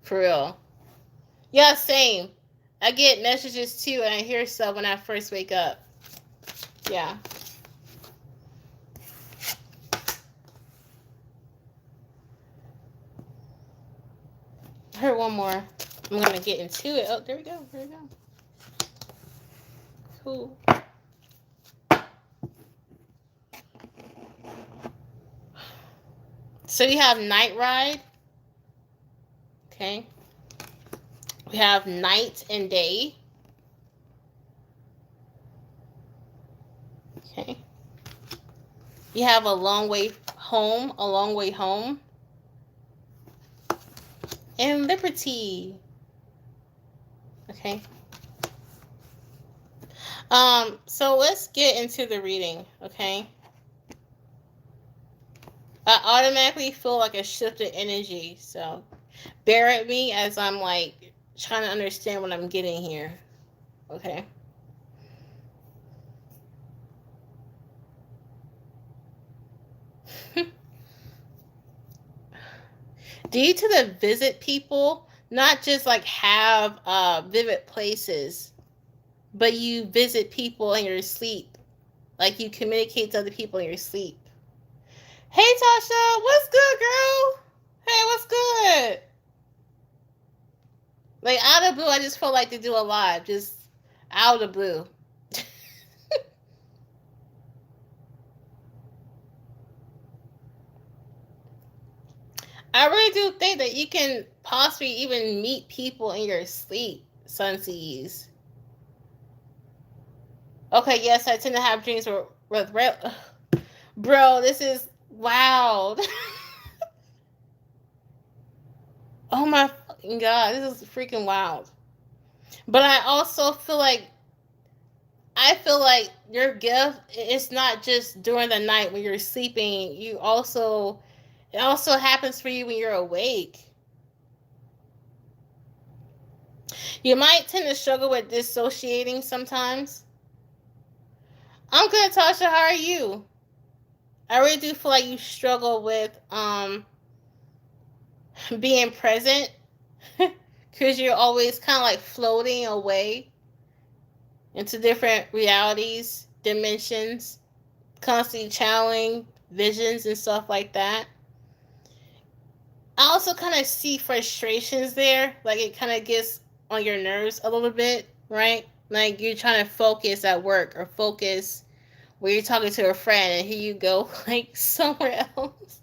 For real. Yeah, same. I get messages too, and I hear stuff when I first wake up. Yeah. I heard one more. I'm gonna get into it. Oh, there we go. There we go. Cool. So you have night ride. Okay. We have night and day. Okay. You have a long way home, a long way home. And liberty. Okay. So let's get into the reading, okay? I automatically feel like a shift in energy, so bear with me as I'm like trying to understand what I'm getting here. Okay. Due to the visit people, not just like have vivid places, but you visit people in your sleep. Like you communicate to other people in your sleep. Hey Tasha, what's good, girl? Hey, what's good? Like out of the blue, I just felt like to do a live, just out of the blue. I really do think that you can possibly even meet people in your sleep, Sunseas. Okay, yes, I tend to have dreams with bro, this is wild. Oh my fucking god, this is freaking wild. But I also feel like your gift is not just during the night when you're sleeping. It also happens for you when you're awake. You might tend to struggle with dissociating sometimes. I'm good, Tasha. How are you? I really do feel like you struggle with being present because you're always kind of like floating away into different realities, dimensions, constantly channeling visions and stuff like that. I also kind of see frustrations there, like it kind of gets on your nerves a little bit, right? Like you're trying to focus at work or focus where you're talking to a friend and here you go like somewhere else.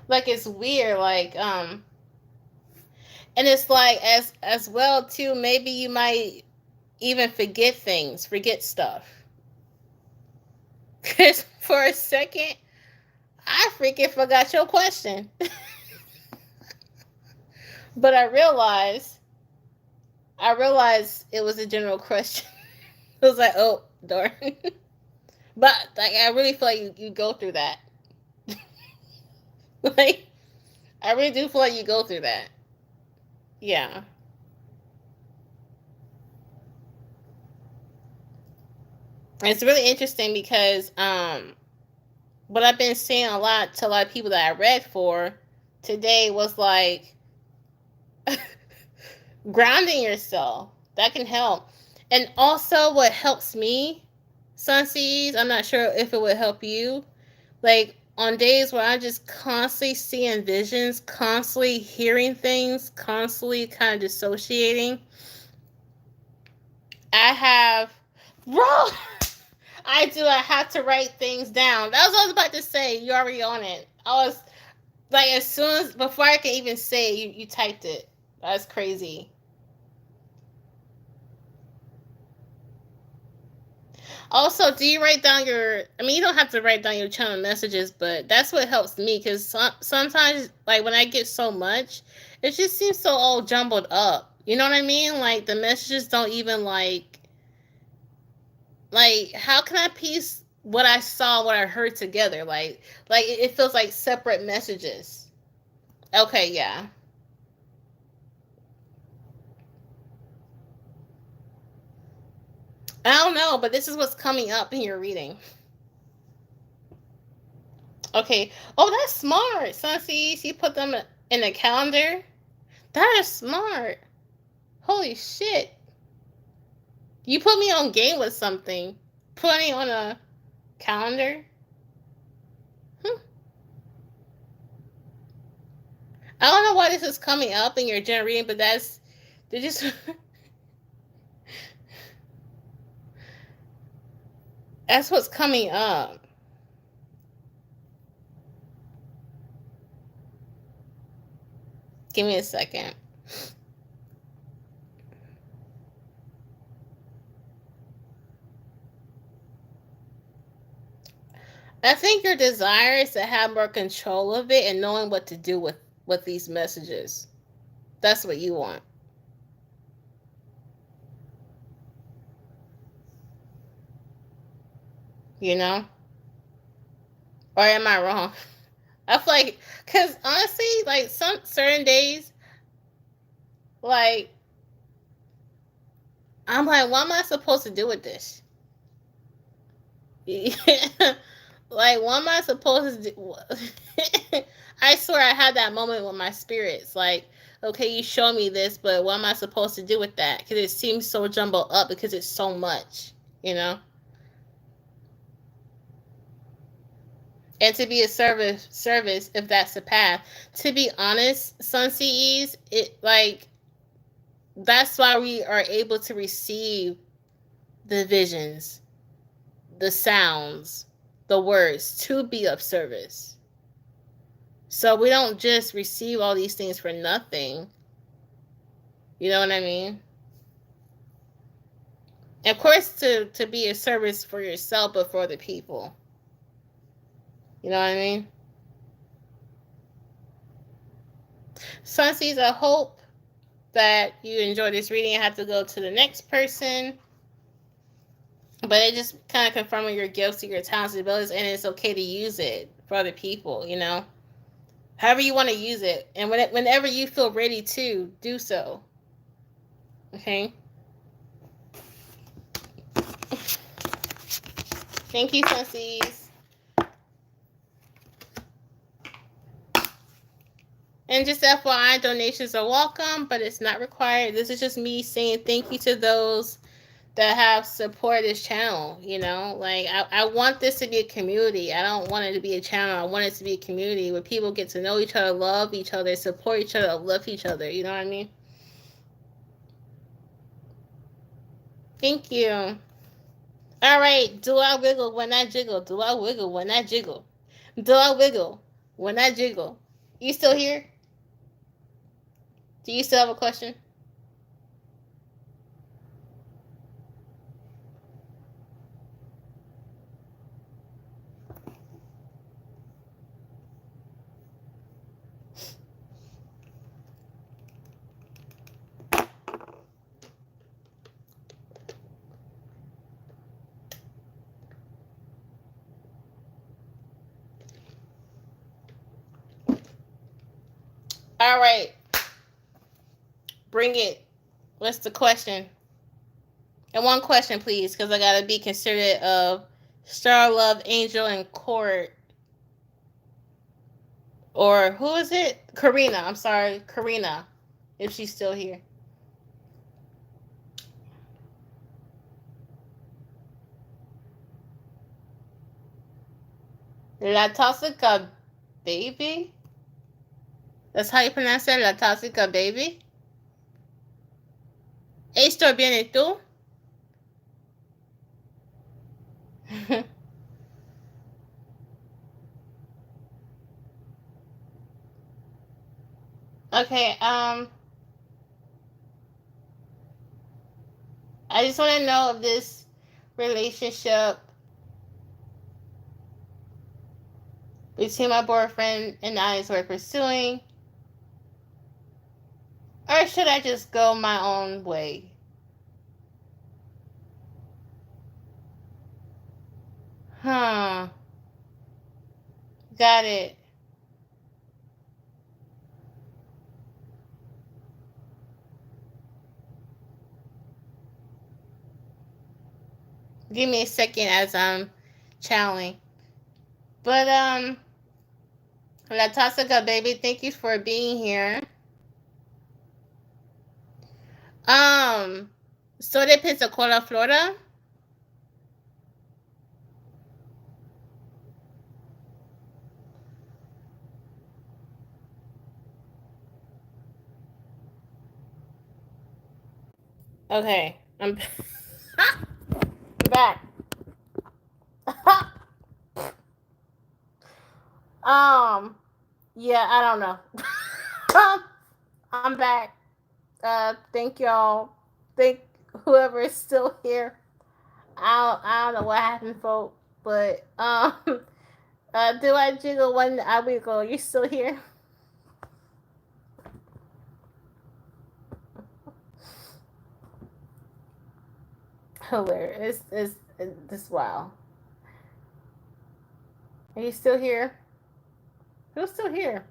Like it's weird, and it's like as well too, maybe you might even forget stuff. Cause for a second, I freaking forgot your question. But I realized it was a general question. It was like, oh darn. But like I really feel like you go through that. Like I really do feel like you go through that. Yeah. It's really interesting because what I've been saying a lot to a lot of people that I read for today was like grounding yourself. That can help. And also what helps me, Sunseas, I'm not sure if it would help you. Like on days where I'm just constantly seeing visions, constantly hearing things, constantly kind of dissociating, I have, bro, I do. I have to write things down. That was what I was about to say. You already on it. I was like, as soon as, before I can even say it, you typed it. That's crazy. Also, do you write down your? I mean, you don't have to write down your channel messages, but that's what helps me because sometimes, like when I get so much, it just seems so all jumbled up. You know what I mean? Like the messages don't even like how can I piece what I saw, what I heard together? Like it feels like separate messages. Okay, yeah. I don't know, but this is what's coming up in your reading. Okay. Oh, that's smart. Sunseas, you put them in a calendar. That is smart. Holy shit. You put me on game with something. Put me on a calendar. Hmm. I don't know why this is coming up in your general reading, but they just that's what's coming up. Give me a second. I think your desire is to have more control of it and knowing what to do with these messages. That's what you want. You know? Or am I wrong? I feel like, because honestly, like some certain days, like, I'm like, what am I supposed to do with this? Like, what am I supposed to do? I swear I had that moment with my spirits. Like, okay, you show me this, but what am I supposed to do with that? Because it seems so jumbled up because it's so much, you know? And to be a service if that's the path. To be honest, Sun CEs, it like that's why we are able to receive the visions, the sounds, the words to be of service. So we don't just receive all these things for nothing. You know what I mean? Of course, to be a service for yourself, but for the people. You know what I mean? Sunseas, I hope that you enjoy this reading. I have to go to the next person. But it just kind of confirming your gifts, your talents, and abilities, and it's okay to use it for other people, you know? However you want to use it. And whenever you feel ready to, do so. Okay? Thank you, Sunseas. And just FYI, donations are welcome, but it's not required. This is just me saying thank you to those that have supported this channel. You know, like I want this to be a community. I don't want it to be a channel. I want it to be a community where people get to know each other, love each other, support each other, love each other. You know what I mean? Thank you. All right. Do I wiggle when I jiggle? Do I wiggle when I jiggle? Do I wiggle when I jiggle? You still here? Do you still have a question? All right. Bring it. What's the question? And one question, please, because I gotta be considerate of Star Love, Angel, and Court. Or who is it? Karina. I'm sorry, Karina, if she's still here. La Toxica Baby? That's how you pronounce it? La Toxica Baby? ¿Estoy bien y tú? Okay, I just want to know if this relationship between my boyfriend and I is worth pursuing, or should I just go my own way? Huh. Got it. Give me a second as I'm channeling. But La Toxica Baby, thank you for being here. Soy de Pensacola, Florida. Okay, I'm back. Yeah, I don't know. I'm back. Thank y'all. Thank whoever is still here. I don't know what happened, folks. But do I jiggle when I wiggle? You still here? Hilarious. It's this wow. Are you still here? Who's still here?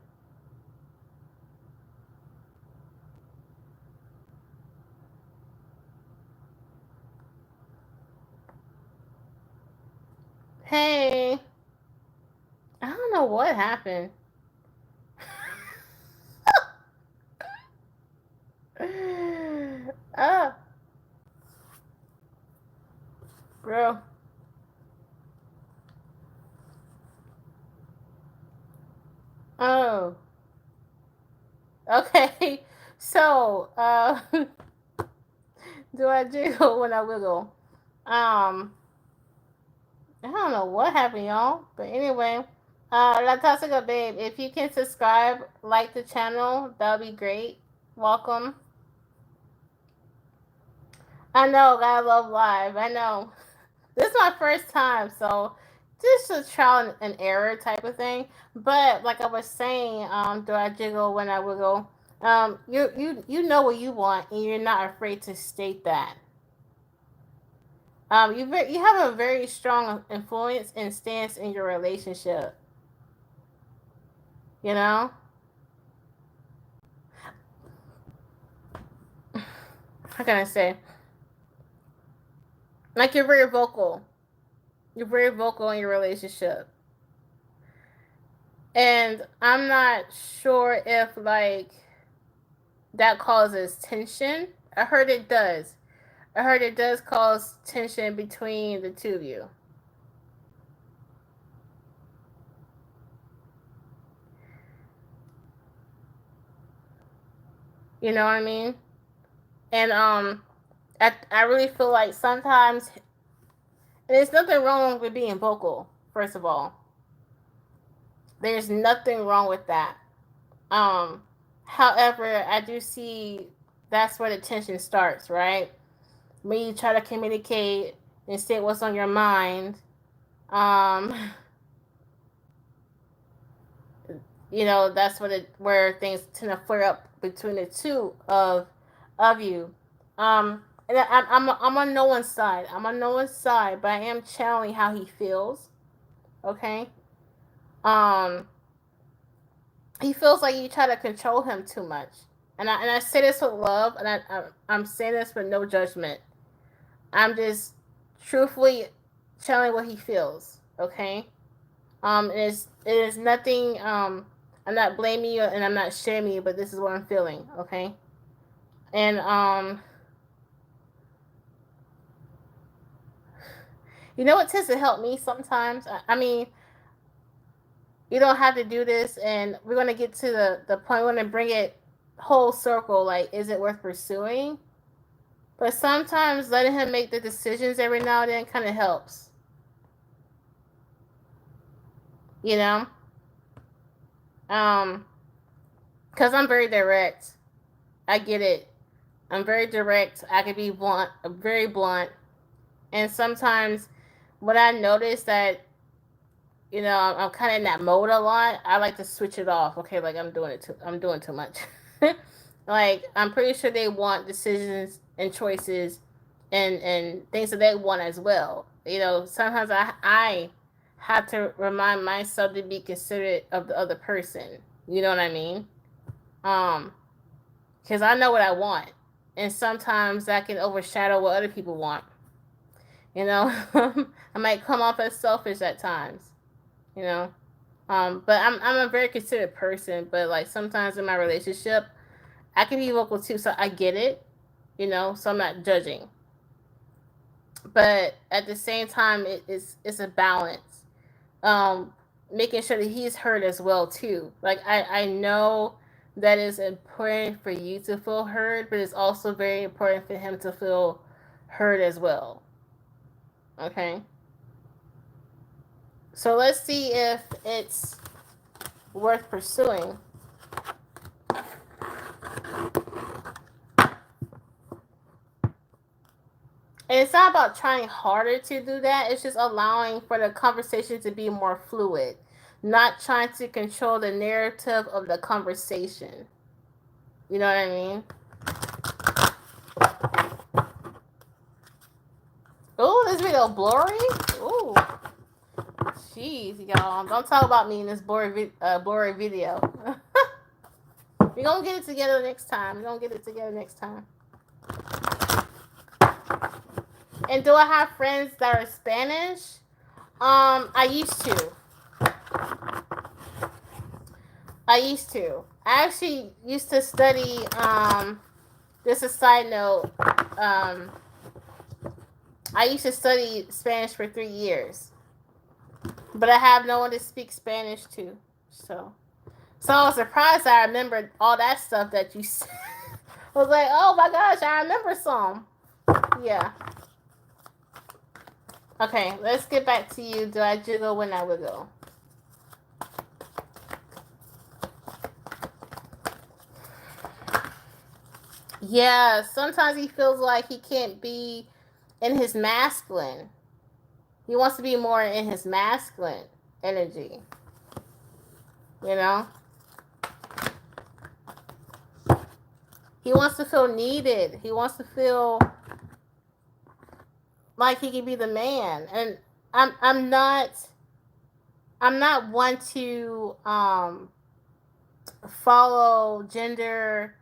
Hey. I don't know what happened. Oh, bro. Oh. Okay. So, do I jiggle when I wiggle? I don't know what happened, y'all. But anyway, La Toxica Babe, if you can subscribe, like the channel, that would be great. Welcome. I know, gotta love live. I know. This is my first time, so just a trial and error type of thing. But like I was saying, do I jiggle when I wiggle? You know what you want, and you're not afraid to state that. You have a very strong influence and stance in your relationship. You know, how can I say? Like you're very vocal. You're very vocal in your relationship, and I'm not sure if like that causes tension. I heard it does. I heard it does cause tension between the two of you. You know what I mean? And I really feel like sometimes, and there's nothing wrong with being vocal. First of all, there's nothing wrong with that. Um, However, I do see that's where the tension starts, right? When you try to communicate and state what's on your mind, um, that's where things tend to flare up between the two of you. And I'm on no one's side. I'm on no one's side, but I am channeling how he feels. Okay. Um, he feels like you try to control him too much, and I say this with love, and I'm saying this with no judgment. I'm just truthfully channeling what he feels. Okay. It is nothing. I'm not blaming you, and I'm not shaming you, but this is what I'm feeling. Okay. And you know what tends to help me sometimes. I mean, you don't have to do this, and we're gonna get to the point. We're gonna bring it whole circle. Like, is it worth pursuing? But sometimes letting him make the decisions every now and then kind of helps. You know, because I'm very direct. I get it. I'm very direct. I can be blunt, very blunt, and sometimes when I notice that I'm kind of in that mode a lot, I like to switch it off. Okay, like I'm doing too much. Like, I'm pretty sure they want decisions and choices and things that they want as well. Sometimes I have to remind myself to be considerate of the other person. You know what I mean? Um, because I know what I want, and sometimes that can overshadow what other people want. You know, I might come off as selfish at times. You know, but I'm a very considerate person. But like sometimes in my relationship, I can be vocal too, so I get it. So I'm not judging. But at the same time, it's a balance. Um, Making sure that he's heard as well too. Like I know that it's important for you to feel heard, but it's also very important for him to feel heard as well. Okay. So let's see if it's worth pursuing. And it's not about trying harder to do that. It's just allowing for the conversation to be more fluid, not trying to control the narrative of the conversation. You know what I mean? Oh, this video blurry. Ooh, jeez, y'all. Don't talk about me in this blurry video. We're gonna get it together next time. And do I have friends that are Spanish? I used to. I actually used to study. Just a side note. I used to study Spanish for 3 years, but I have no one to speak Spanish to. So I was surprised I remembered all that stuff that you said. I was like, oh my gosh, I remember some. Yeah. Okay, let's get back to you. Do I jiggle when I wiggle? Yeah, sometimes he feels like he can't be in his masculine. He wants to be more in his masculine energy. You know? He wants to feel needed. He wants to feel like he can be the man. And I'm not one to follow gender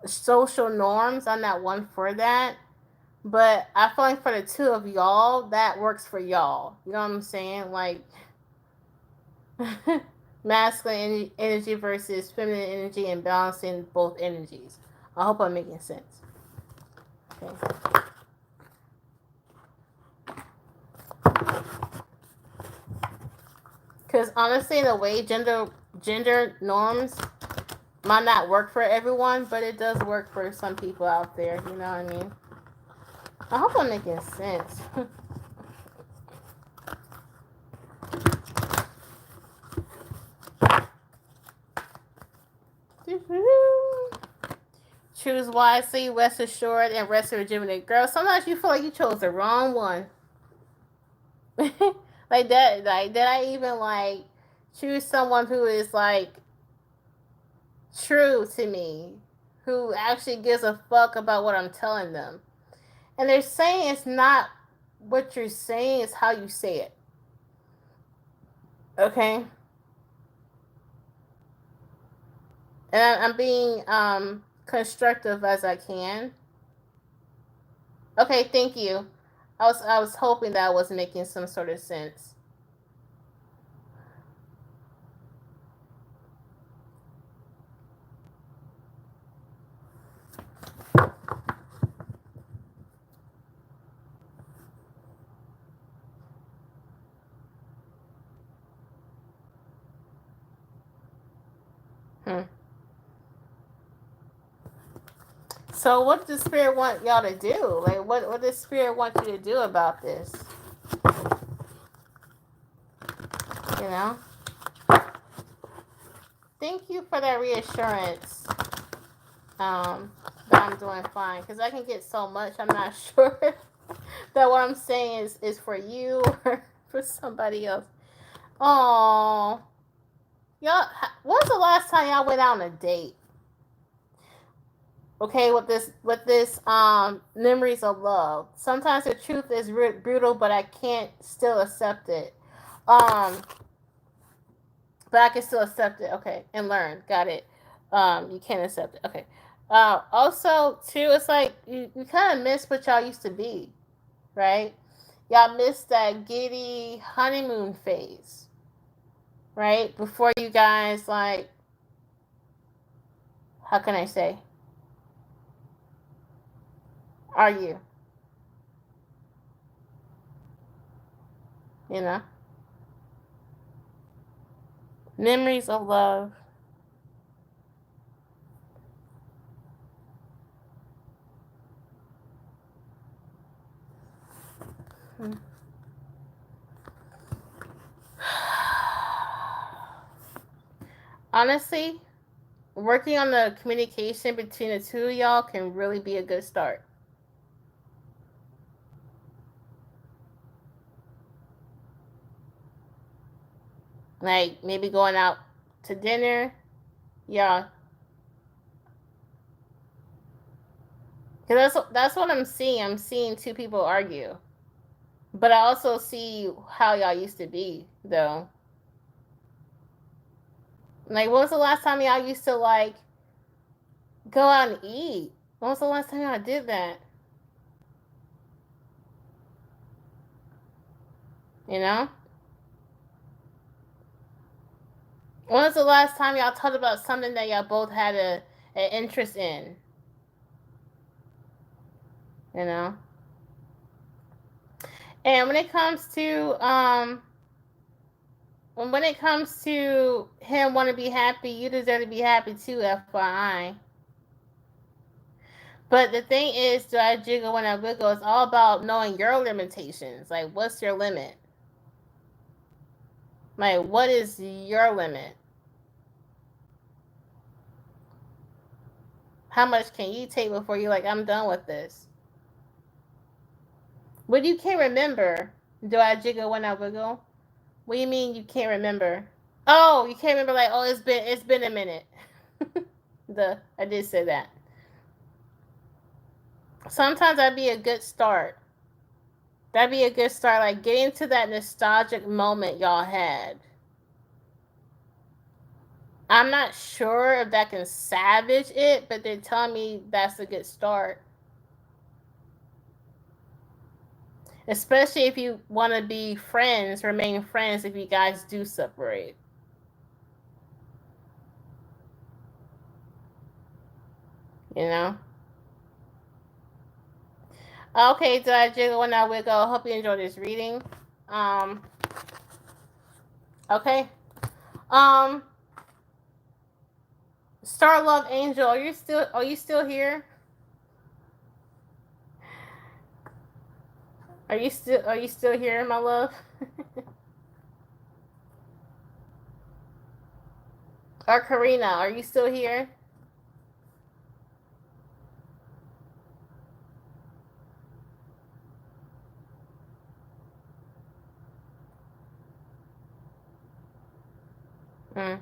social norms. I'm not one for that. But I feel like for the two of y'all, that works for y'all. You know what I'm saying? Like masculine energy versus feminine energy and balancing both energies. I hope I'm making sense. Okay. Because honestly, the way gender norms might not work for everyone, but it does work for some people out there. You know what I mean? I hope I'm making sense. Choose wisely, rest assured, and rest rejuvenated. Girl, sometimes you feel like you chose the wrong one. Like that, like did I even like choose someone who is like true to me, who actually gives a fuck about what I'm telling them? And they're saying it's not what you're saying, it's how you say it. Okay? And I'm being constructive as I can. Okay, thank you. I was hoping that I was making some sort of sense. Hmm. So what does Spirit want y'all to do? Like what does Spirit want you to do about this? You know? Thank you for that reassurance. That I'm doing fine. Because I can get so much, I'm not sure that what I'm saying is for you or for somebody else. Oh, y'all, when was the last time y'all went out on a date? Okay, with this memories of love. Sometimes the truth is brutal, but I can't still accept it. Um, but I can still accept it. Okay, and learn. Got it. You can't accept it. Okay. Also, too, it's like you kind of miss what y'all used to be, right? Y'all miss that giddy honeymoon phase, right? Before you guys like, how can I say? Are you? You know, memories of love. Hmm. Honestly, working on the communication between the two of y'all can really be a good start. Like maybe going out to dinner, yeah. Because that's what I'm seeing. I'm seeing two people argue, but I also see how y'all used to be, though. Like, when was the last time y'all used to like go out and eat? When was the last time y'all did that? You know? When was the last time y'all talked about something that y'all both had an interest in? You know? And when it comes to him want to be happy, you deserve to be happy too, FYI. But the thing is, do I jiggle when I wiggle? It's all about knowing your limitations. Like, what's your limit? Like, what is your limit? How much can you take before you're like, I'm done with this? What you can't remember? Do I jiggle when I wiggle? What do you mean you can't remember? Oh, you can't remember like, oh, it's been a minute. I did say that. Sometimes that'd be a good start. That'd be a good start, like getting to that nostalgic moment y'all had. I'm not sure if that can savage it, but they're telling me that's a good start. Especially if you want to be friends, remain friends if you guys do separate. You know? Okay, did I jiggle when I wiggle? Hope you enjoyed this reading. Okay. Um, Star Love Angel, are you still here? Are you still here, my love? Or Karina, are you still here? Mm.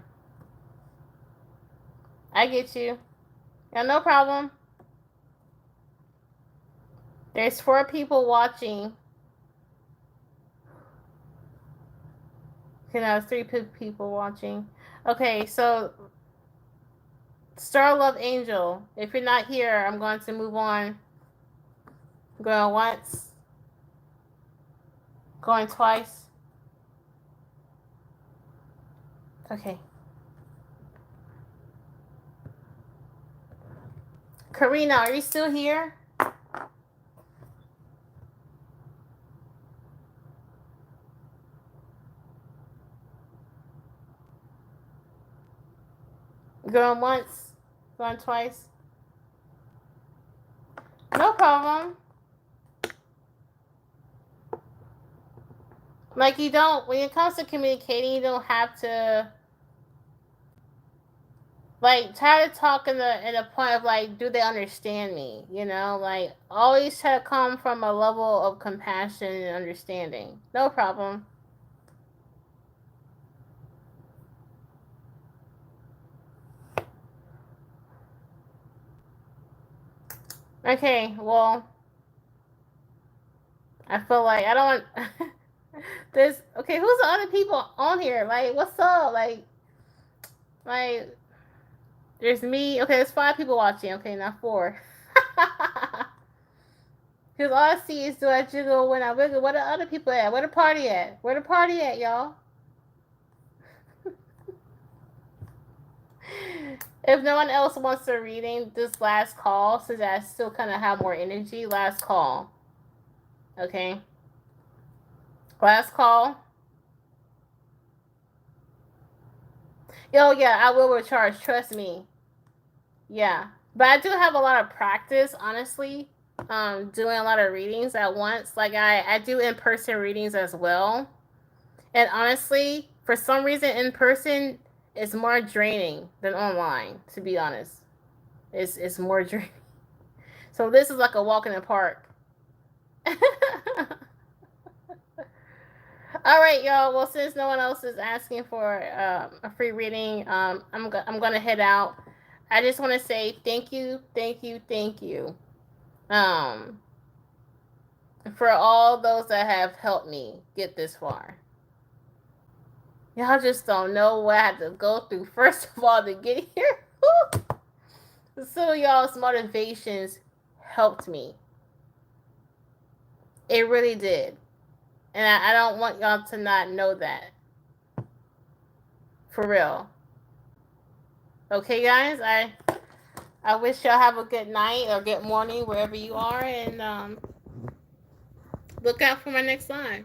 I get you. Yeah, no problem. There's 4 people watching. You know, 3 people watching. Okay, so Star Love Angel. If you're not here, I'm going to move on. Going once. Going twice. Okay. Karina, are you still here? Going once. Going twice. No problem. Like, you don't, when it comes to communicating, you don't have to, like, try to talk in the point of, like, do they understand me? You know, like, always try to come from a level of compassion and understanding. No problem. Okay, well, I feel like I don't want. There's okay. Who's the other people on here? Like, what's up? Like, there's me. Okay, there's 5 people watching. Okay, not 4. Because all I see is do I jiggle when I wiggle. Where the other people at? Where the party at? Where the party at, y'all? If no one else wants to reading this last call, since I still kind of have more energy, last call. Okay. Last call. Oh yeah, I will recharge. Trust me. Yeah, but I do have a lot of practice, honestly. Doing a lot of readings at once. Like I do in person readings as well. And honestly, for some reason, in person is more draining than online. To be honest, it's more draining. So this is like a walk in the park. All right, y'all. Well, since no one else is asking for a free reading, I'm gonna head out. I just want to say thank you, thank you, thank you, um, for all those that have helped me get this far. Y'all just don't know what I had to go through first of all to get here. So y'all's motivations helped me. It really did, and I don't want y'all to not know that. For real. Okay, guys. I wish y'all have a good night or good morning wherever you are, and look out for my next live.